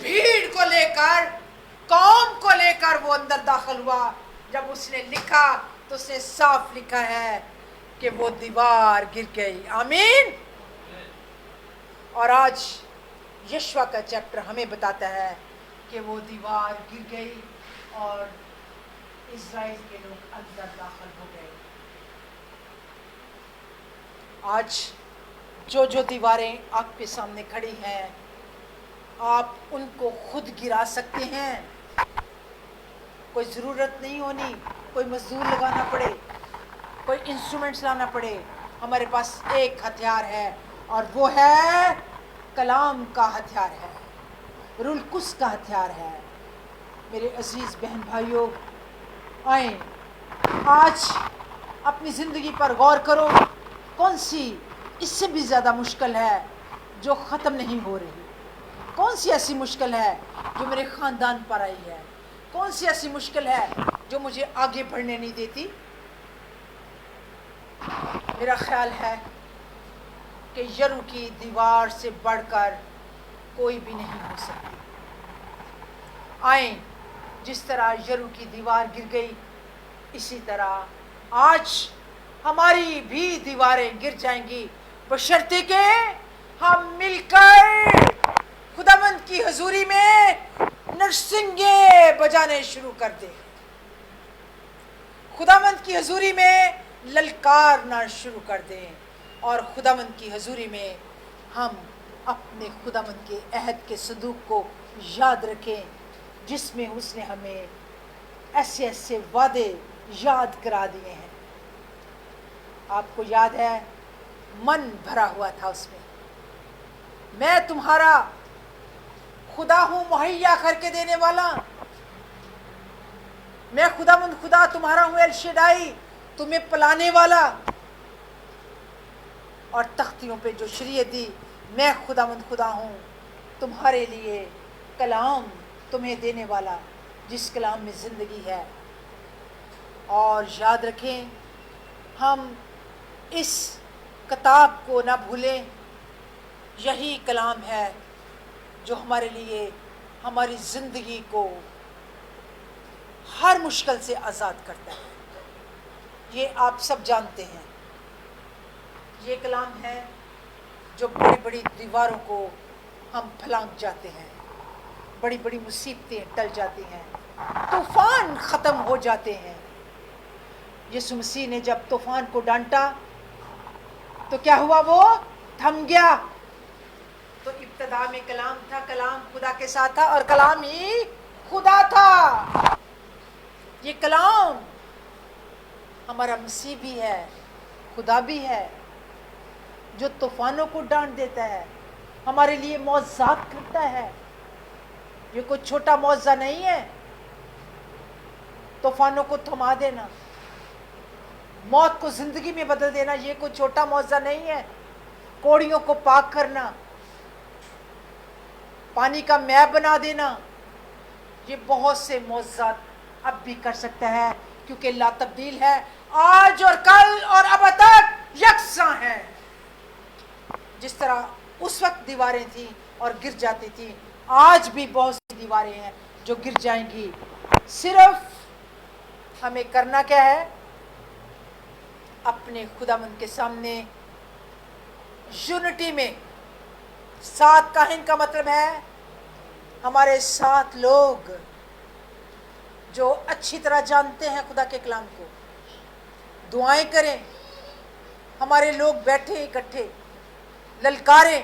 भीड़ को लेकर, कौम को लेकर वो अंदर दाखिल हुआ, जब उसने लिखा तो उसने साफ लिखा है कि वो दीवार गिर गई। आमीन। और आज यहोशू का चैप्टर हमें बताता है कि वो दीवार गिर गई और इज़राइल के लोग अंदर दाखिल हो गए। आज जो दीवारें आपके सामने खड़ी हैं, आप उनको खुद गिरा सकते हैं। कोई ज़रूरत नहीं होनी कोई मजदूर लगाना पड़े, कोई इंस्ट्रूमेंट्स लाना पड़े। हमारे पास एक हथियार है और वो है कलाम का हथियार है, रुल कुस का हथियार है। मेरे अजीज़ बहन भाइयों, आए आज अपनी ज़िंदगी पर गौर करो, कौन सी इससे भी ज़्यादा मुश्किल है जो ख़त्म नहीं हो रही? कौन सी ऐसी मुश्किल है जो मेरे ख़ानदान पर आई है? कौन सी ऐसी मुश्किल है जो मुझे आगे बढ़ने नहीं देती? मेरा ख्याल है कि यरू की दीवार से बढ़कर कोई भी नहीं हो सकती। आए, जिस तरह यरू की दीवार गिर गई, इसी तरह आज हमारी भी दीवारें गिर जाएंगी, बशर्ते के हम मिलकर खुदावंद की हजूरी में नरसिंगे बजाने शुरू कर दें, खुदावंद की हजूरी में ललकारना शुरू कर दें, और खुदावंद की हजूरी में हम अपने खुदावंद के अहद के सदूक को याद रखें, जिसमें उसने हमें ऐसे ऐसे वादे याद करा दिए हैं। आपको याद है, मन भरा हुआ था उसमें, मैं तुम्हारा खुदा हूँ मुहैया करके देने वाला, मैं खुदावंद खुदा तुम्हारा हूँ, एल शदाई तुम्हें पलाने वाला, और तख्तियों पे जो शरीयत दी, मैं खुदावंद खुदा हूँ तुम्हारे लिए कलाम तुम्हें देने वाला, जिस कलाम में ज़िंदगी है। और याद रखें, हम इस किताब को ना भूलें, यही कलाम है जो हमारे लिए हमारी ज़िंदगी को हर मुश्किल से आज़ाद करता है। ये आप सब जानते हैं, ये कलाम है जो बड़ी बड़ी दीवारों को हम फलांग जाते हैं, बड़ी बड़ी मुसीबतें टल जाती हैं, तूफ़ान ख़त्म हो जाते हैं। यीशु मसीह ने जब तूफ़ान को डांटा तो क्या हुआ? वो थम गया। तो इब्तिदा में कलाम था, कलाम खुदा के साथ था, और कलाम ही खुदा था। ये कलाम हमारा मसीह भी है, खुदा भी है, जो तूफ़ानों को डांट देता है, हमारे लिए मौज़ात करता है। ये कोई छोटा मौज़ा नहीं है, तूफ़ानों को थमा देना, मौत को ज़िंदगी में बदल देना, ये कोई छोटा मौज़ा नहीं है। कोड़ियों को पाक करना, पानी का मैप बना देना, ये बहुत से मौज़ात अब भी कर सकता है, क्योंकि ला तब्दील है, आज और कल और अब तक यकसां है। जिस तरह उस वक्त दीवारें थी और गिर जाती थी, आज भी बहुत सी दीवारें हैं जो गिर जाएंगी। सिर्फ हमें करना क्या है? अपने खुदावंद के सामने यूनिटी में, सात काहिन का मतलब है हमारे साथ लोग जो अच्छी तरह जानते हैं खुदा के कलाम को, दुआएं करें, हमारे लोग बैठे इकट्ठे ललकारें,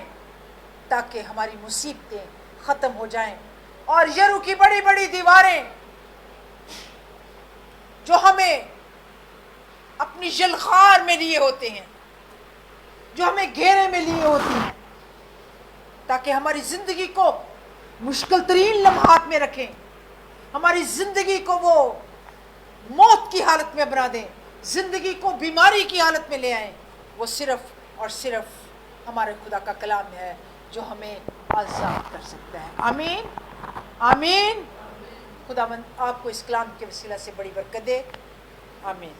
ताकि हमारी मुसीबतें ख़त्म हो जाएं, और यरू की बड़ी बड़ी दीवारें जो हमें अपनी जलखार में लिए होते हैं, जो हमें घेरे में लिए होती हैं, ताकि हमारी ज़िंदगी को मुश्किल तरीन लम्हात में रखें, हमारी ज़िंदगी को वो मौत की हालत में बना दें, ज़िंदगी को बीमारी की हालत में ले आएं। वो सिर्फ़ और सिर्फ हमारे खुदा का कलाम है जो हमें आज़ाद कर सकता है। आमीन, आमीन। खुदावंद आपको इस कलाम के वसीला से बड़ी बरकत दे। आमीन।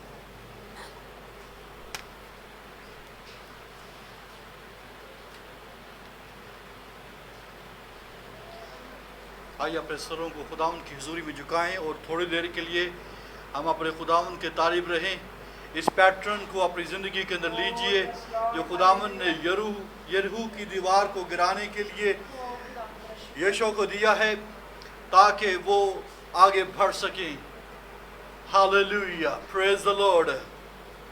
आइए अपने सरों को खुदावंद की हुजूरी में झुकाएं और थोड़ी देर के लिए हम अपने खुदावंद के तारीफ रहें। इस पैटर्न को अपनी ज़िंदगी के अंदर लीजिए जो खुदावंद ने यरीहो की दीवार को गिराने के लिए यीशु को दिया है, ताकि वो आगे बढ़ सकें। Hallelujah, praise the Lord,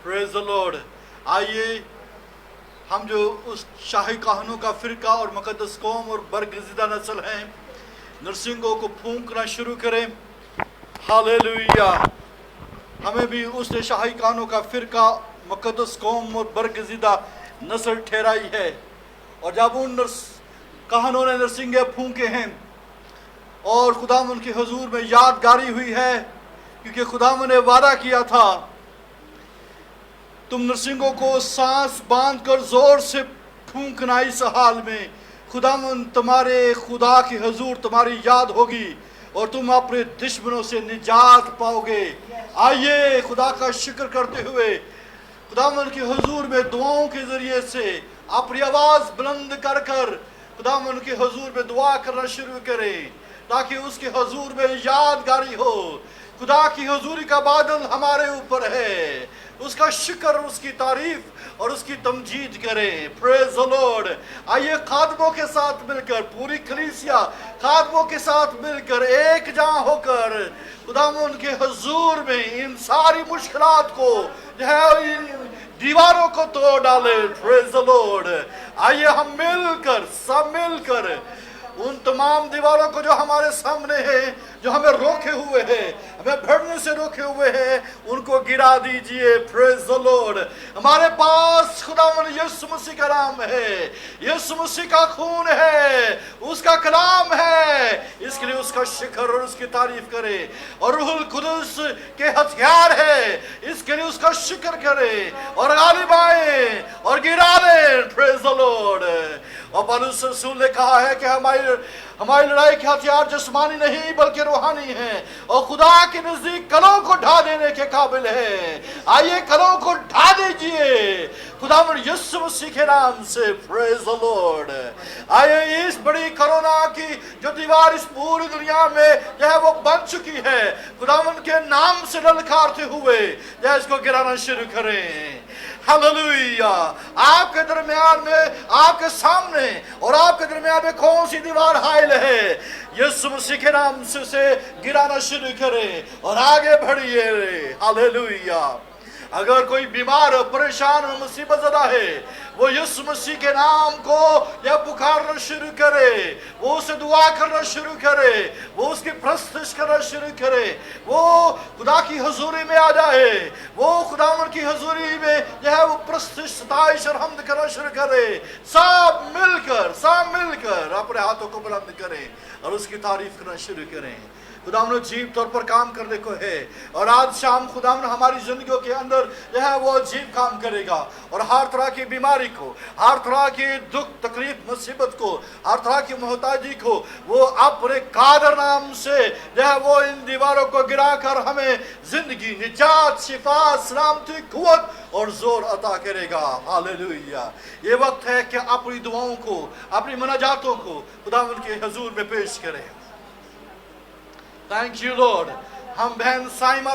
praise the Lord. आइए हम जो उस शाही काहनों का फ़िरका और मुक़द्दस कौम और बरगज़िदा नस्ल हैं, नरसिंगों को फूंकना शुरू करें। हालेलुया। हमें भी उसने शाही कानों का फ़िरका, मुक़द्दस कौम और बरगज़िदा नस्ल ठहराई है, और जब उन काहनों ने नरसिंगे फूंके हैं और खुदावंद के हुजूर में यादगारी हुई है, क्योंकि खुदावन ने वादा किया था, तुम नरसिंगों को सांस बांधकर जोर से फूंकना, इस हाल में खुदावन तुम्हारे खुदा की हुजूर तुम्हारी याद होगी और तुम अपने दुश्मनों से निजात पाओगे। आइए खुदा का शुक्र करते हुए खुदावन की हुजूर में दुआओं के जरिए से अपनी आवाज बुलंद कर कर खुदावन के हुजूर में दुआ करना शुरू करें, ताकि उसके हुजूर में यादगारी हो। खुदा की हुजूरी का बादल हमारे ऊपर है, उसका शुक्र, उसकी तारीफ और उसकी तमजीद करें। Praise the Lord. आइए खादमों के साथ मिलकर, पूरी कलीसिया खादमों के साथ मिलकर एक जहां होकर खुदावन के हुजूर में इन सारी मुश्किलात को जो है, इन दीवारों को तोड़ डाले। Praise the Lord. आइए हम मिलकर, सब मिलकर उन तमाम दीवारों को जो हमारे सामने है, जो हमें रोके हुए हैं, हमें बढ़ने से रोके हुए हैं, उनको गिरा दीजिए। Praise the Lord. हमारे पास खुदावन यीशु मसीह का नाम है, यीशु मसीह का खून है, उसका कलाम है, इसके लिए उसका शुक्र और उसकी तारीफ करें। और रूहुल कुदस के हथियार है, इसके लिए उसका शुक्र करें और गालिब आए और गिरा दें। Praise the Lord. और पौलुस रसूल ने कहा है कि हमारी लड़ाई के हथियार जिस्मानी नहीं बल्कि रूहानी हैं और खुदा के नजदीक कलों को ढा देने के काबिल है। आइए कलों को ढा दीजिए खुदावन यीशु मसीह के नाम से। Praise the Lord. आइए इस बड़ी कोरोना की जो दीवार इस पूरी दुनिया में जो है वो बन चुकी है, खुदावन के नाम से ललकारते हुए जो इसको गिराना शुरू करें। हालेलुया। आपके दरमियान में, आपके सामने और आपके दरमियान में कौन सी दीवार हाइल है, यीशु मसीह के नाम से उसे गिराना शुरू करें और आगे बढ़िए। हालेलुया। अगर कोई बीमार और परेशान और मुसीबत ज़दा है, वो यीशु मसीह के नाम को या पुकारना शुरू करे, वो उसे दुआ करना शुरू करे, वो उसकी प्रस्तुत करना शुरू करे, वो खुदा की हुजूरी में आ जाए, वो खुदावन की हुजूरी में जो है वो प्रस्तुत सताइश और हमद करना शुरू करे। सब मिलकर अपने हाथों को बुलंद करें और उसकी तारीफ करना शुरू करें। खुदावन अजीब तौर पर काम करने को है और आज शाम खुदावन हमारी जिंदगियों के अंदर जो है वो अजीब काम करेगा और हर तरह की बीमारी को, हर तरह की दुख तकलीफ मुसीबत को, हर तरह की मोहताजी को वो अपने कादर नाम से जो है वो इन दीवारों को गिराकर हमें जिंदगी, निजात, शिफा, सलामती, कुव्वत और जोर अता करेगा। हालेलुया। ये वक्त है कि अपनी दुआओं को, अपनी मुनाजातों को खुदावन के हुजूर में पेश करें। Thank you Lord. हम बहन साइमा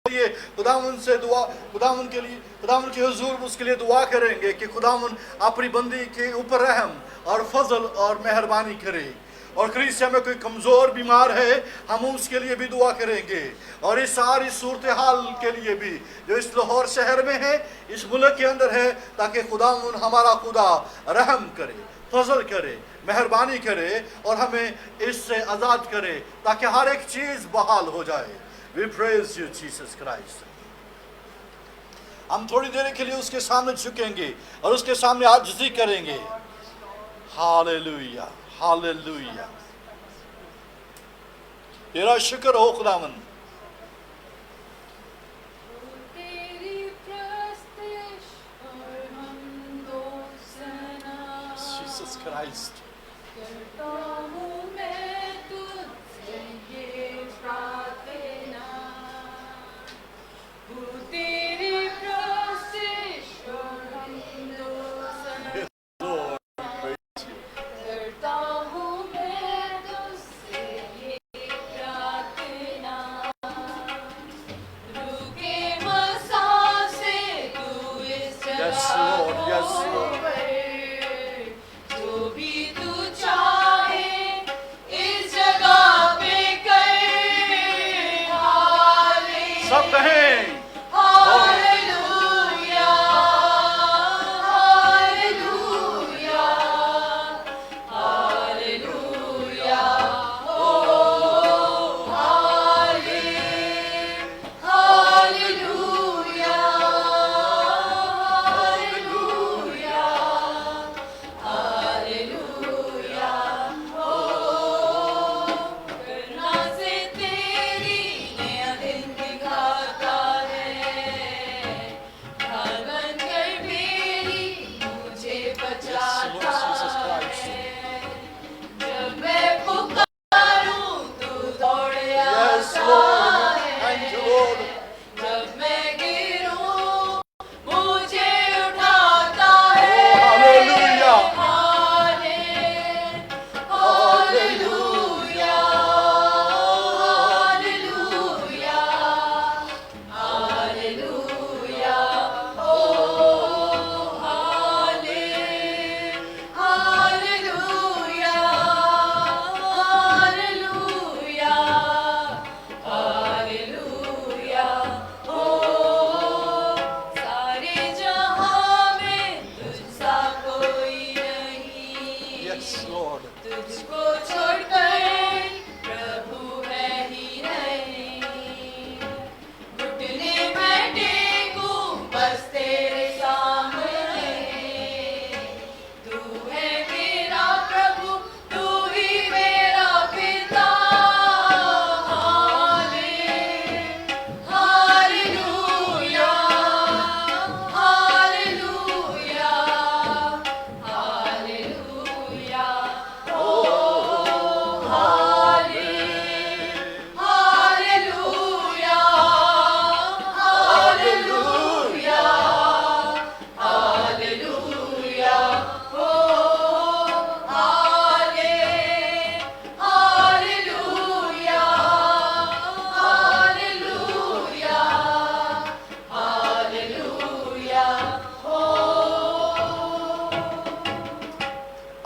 लिए खुदावन से दुआ, खुदावन के लिए, खुदावन के हुजूर उसके लिए दुआ करेंगे कि खुदावन अपनी बंदी के ऊपर रहम और फजल और मेहरबानी करे। और कलीसिया में कोई कमज़ोर बीमार है, हम उसके लिए भी दुआ करेंगे। और इस सारी सूरत हाल के लिए भी जो इस लाहौर शहर में है, इस मुल्क के अंदर है, ताकि खुदावन हमारा खुदा रहम करे, फजल करे, मेहरबानी करे और हमें इससे आज़ाद करे, ताकि हर एक चीज़ बहाल हो जाए। We praise you, Jesus Christ. हम थोड़ी देर के लिए उसके सामने झुकेंगे और उसके सामने आजिज़ी करेंगे। Hallelujah, hallelujah. तेरा शुक्र हो खुदावन। Jesus Christ. सब कहें Yes, Lord. तुझको छोड़कर प्रभु है ही नहीं, घुटने मैं टेकूं बस तेरे सामने, तू है मेरा प्रभु, तू ही मेरा पिता। हालेलुया, हालेलुया, हालेलुया, ओ हालेलुया, हालेलुया, हालेलुया, ओ हालेलुया, हालेलुया, हालेलुया,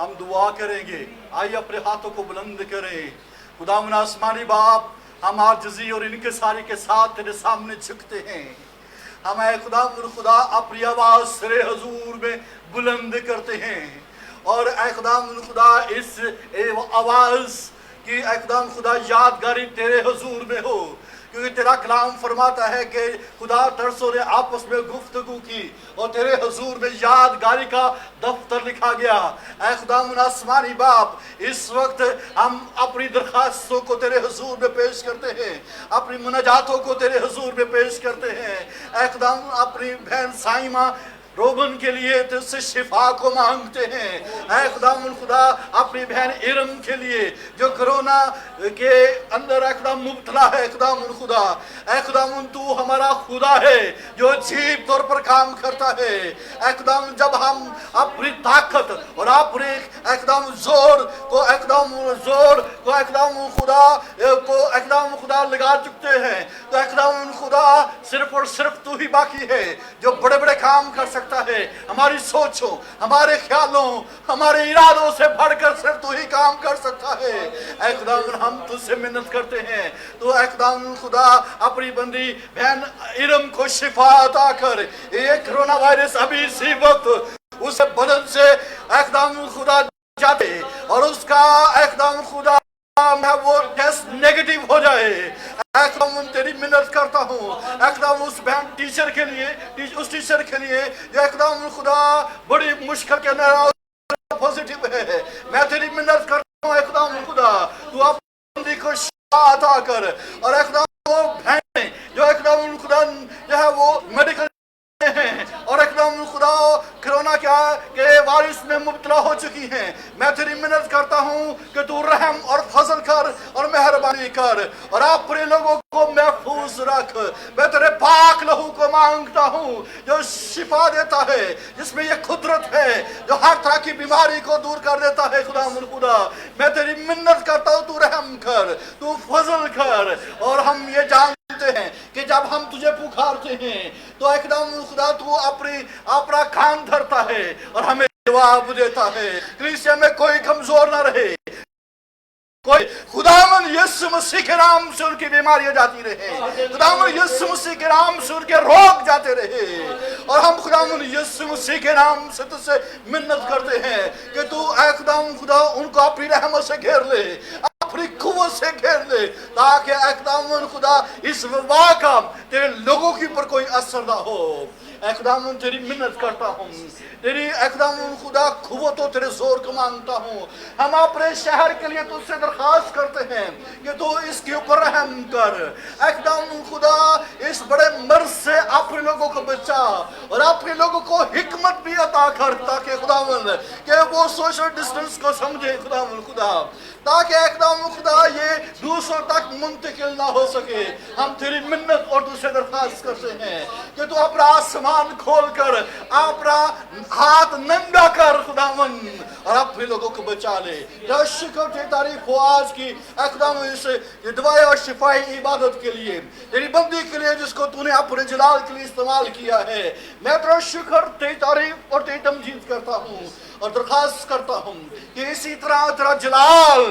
हम दुआ करेंगे। आइए अपने हाथों को बुलंद करें। खुदावन आसमानी बाप, हम आजिज़ी और इनकिसारी के साथ तेरे सामने झुकते हैं। हम ऐ खुदावन खुदा अपनी आवाज़ तेरे हुजूर में बुलंद करते हैं, और ऐ खुदावन खुदा इस आवाज़ की ऐ खुदावन खुदा यादगारी तेरे हुजूर में हो, क्योंकि तेरा कलाम फरमाता है कि खुदा तरसों ने आपस में गुफ्तगू की और तेरे हुजूर में यादगारी का दफ्तर लिखा गया। ऐ खुदावन आसमानी बाप, इस वक्त हम अपनी दरखास्तों को तेरे हुजूर में पेश करते हैं, अपनी मुनाजातों को तेरे हुजूर में पेश करते हैं। ऐ खुदावन अपनी बहन साइमा रोबन के लिए तुझसे शिफा को मांगते हैं। ऐ खुदावन खुदा अपनी बहन इरम के लिए जो कोरोना के अंदर ऐ खुदा मुब्तला है, खुदावन खुदा, ऐ खुदावन तू हमारा खुदा है जो अजीब तौर पर काम करता है। ऐ खुदावन जब हम अपनी ताकत और अपने ऐ खुदावन जोर को ऐ खुदावन खुदा लगा चुकते हैं, तो ऐ खुदावन खुदा सिर्फ और सिर्फ तू ही बाकी है जो बड़े बड़े काम कर सकता है। हमारी सोचों, हमारे ख्यालों, हमारे इरादों से बढ़कर सिर्फ तू ही काम कर सकता है। ऐ खुदावन हम तुझसे मिन्नत करते हैं, तो ऐ खुदावन खुदा अपनी बंदी बहन इरम को शिफा अता कर। ये कोरोना वायरस अभी इसी वक्त उस बदन से ऐ खुदावन खुदा जाते और उसका ऐ खुदावन खुदा वो टेस्ट नेगेटिव हो जाए। एकदम तेरी मिन्नत करता हूँ एकदम उस बहन टीचर के लिए, उस टीचर के लिए जो एकदम खुदा बड़ी मुश्किल के अंदर पॉजिटिव है। मैं तेरी मिन्नत करता हूँ एकदम खुदा, तू अपनी को शिफा अता कर। और एकदम वो बहन जो एकदम खुदा जो है वो मेडिकल हैं और एकदम खुदा कोरोना के वायरस में मुब्तला हो चुकी हैं, मैं तेरी मिन्नत करता हूँ कि तू रहम और फजल कर और मेहरबानी कर और अपने लोगों को महफूज रख। मैं तेरे पाक लहू को मांगता हूँ जो शिफा देता है, जिसमें ये कुदरत है जो हर तरह की बीमारी को दूर कर देता है। खुदा मैं तेरी मिन्नत करता हूँ, तू रहम कर, तू फजल कर। और हम ये जानते हैं कि जब हम तुझे पुकारते हैं तो एकदम खुदा तू अपना कान धरता है और हमें जवाब देता है। कलीसिया में कोई कमजोर ना रहे, कोई खुदावन यीशु मसीह के नाम से उनकी बीमारियां जाती रहे, खुदावन यीशु मसीह के नाम से उनके रोग जाते रहे। और हम खुदावन यीशु मसीह के नाम से तुझसे मिन्नत करते हैं कि तू एकदम खुदा उनको अपनी रहमत से घेर ले, अपनी कुव्वत से घेर ले, ताकि एकदम खुदा इस वबा का तेरे लोगों के ऊपर कोई असर ना हो। खुदावन तेरी मिन्नत करता हूँ, तेरी खुदावन खुदा कुव्वतों तेरे जोर को मांगता हूँ। हम अपने शहर के लिए तुझसे दरखास्त करते हैं कि तू इसके ऊपर रहम कर। खुदावन खुदा इस बड़े मर्ज से अपने लोगों को बचा और अपने लोगों को हिकमत भी अता कर, ताकि खुदावन कि वो सोशल डिस्टेंस को समझे खुदावन खुदा, ताकि खुदावन खुदा ये दूसरों तक मुंतकिल ना हो सके। हम तेरी मिन्नत और तुझसे दरखास्त करते हैं कि तू अपना आसमान खोल कर अपना हाथ नंगा कर खुदावन और अपने लोगों को बचा ले। या शुक्र तेरी तारीफ हो आज की खुदावन इस दुआएं और शिफाई इबादत के लिए, तेरी बंदी के लिए जिसको तूने अपने जलाल के लिए इस्तेमाल किया है। मैं तेरा शुक्र तेरी तारीफ और तेरी तमजीद करता हूँ اور درخواست کرتا ہوں کہ اسی طرح تیرا جلال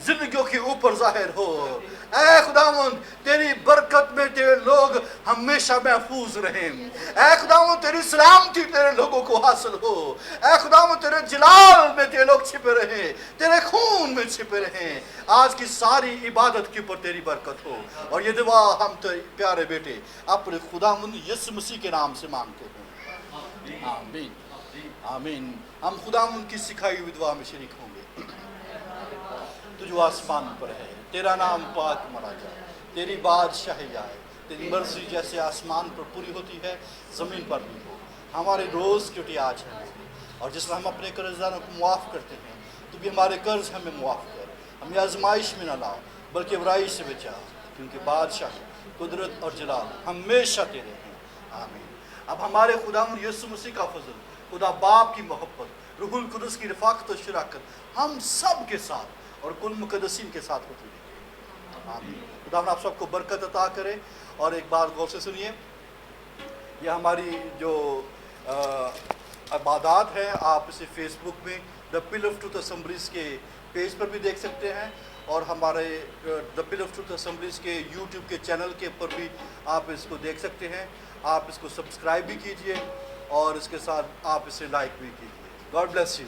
زندگیوں کے اوپر ظاہر ہو۔ اے خداوند تیری برکت میں تیرے لوگ ہمیشہ محفوظ رہیں۔ اے خداوند تیری سلامتی تیرے لوگوں کو حاصل ہو۔ اے خداوند تیرے جلال میں تیرے لوگ چھپے رہیں، تیرے خون میں چھپے رہیں۔ آج کی ساری عبادت کے اوپر تیری برکت ہو، اور یہ دعا ہم تیرے پیارے بیٹے اپنے خداوند یسوع مسیح کے نام سے مانگتے ہیں، آمین آمین۔ ہم خداوند کی سکھائی ہوئی دعا میں شریک ہوں گے۔ تو جو آسمان پر ہے، تیرا نام پاک منا جائے، تیری بادشاہی آئے، تیری مرضی جیسے آسمان پر پوری ہوتی ہے زمین پر بھی ہو۔ ہمارے روز کی روٹی آج ہمیں دے، اور جس طرح ہم اپنے قرض داروں کو معاف کرتے ہیں تو بھی ہمارے قرض ہمیں معاف کر، ہمیں آزمائش میں نہ لاؤ بلکہ برائی سے بچا، کیونکہ بادشاہ قدرت اور جلال ہمیشہ تیرے ہیں، آمین۔ اب ہمارے خداوند یسوع مسیح کا فضل، خدا باپ کی محبت، روح القدس کی رفاقت و شراکت ہم سب کے ساتھ اور کل مقدسین کے ساتھ ہوتی رہے، آمین۔ خداوند آپ سب کو برکت عطا کرے۔ اور ایک بات غور سے سنیے، یہ ہماری جو عبادات ہیں، آپ اسے فیس بک میں دا پل آف ٹروتھ اسمبلیز کے پیج پر بھی دیکھ سکتے ہیں، اور ہمارے دا پل آف ٹروتھ اسمبلیز کے یوٹیوب کے چینل کے اوپر بھی آپ اس کو دیکھ سکتے ہیں۔ آپ اس کو سبسکرائب بھی کیجئے، اور اس کے ساتھ آپ اسے لائک بھی کیجئے۔ God bless you.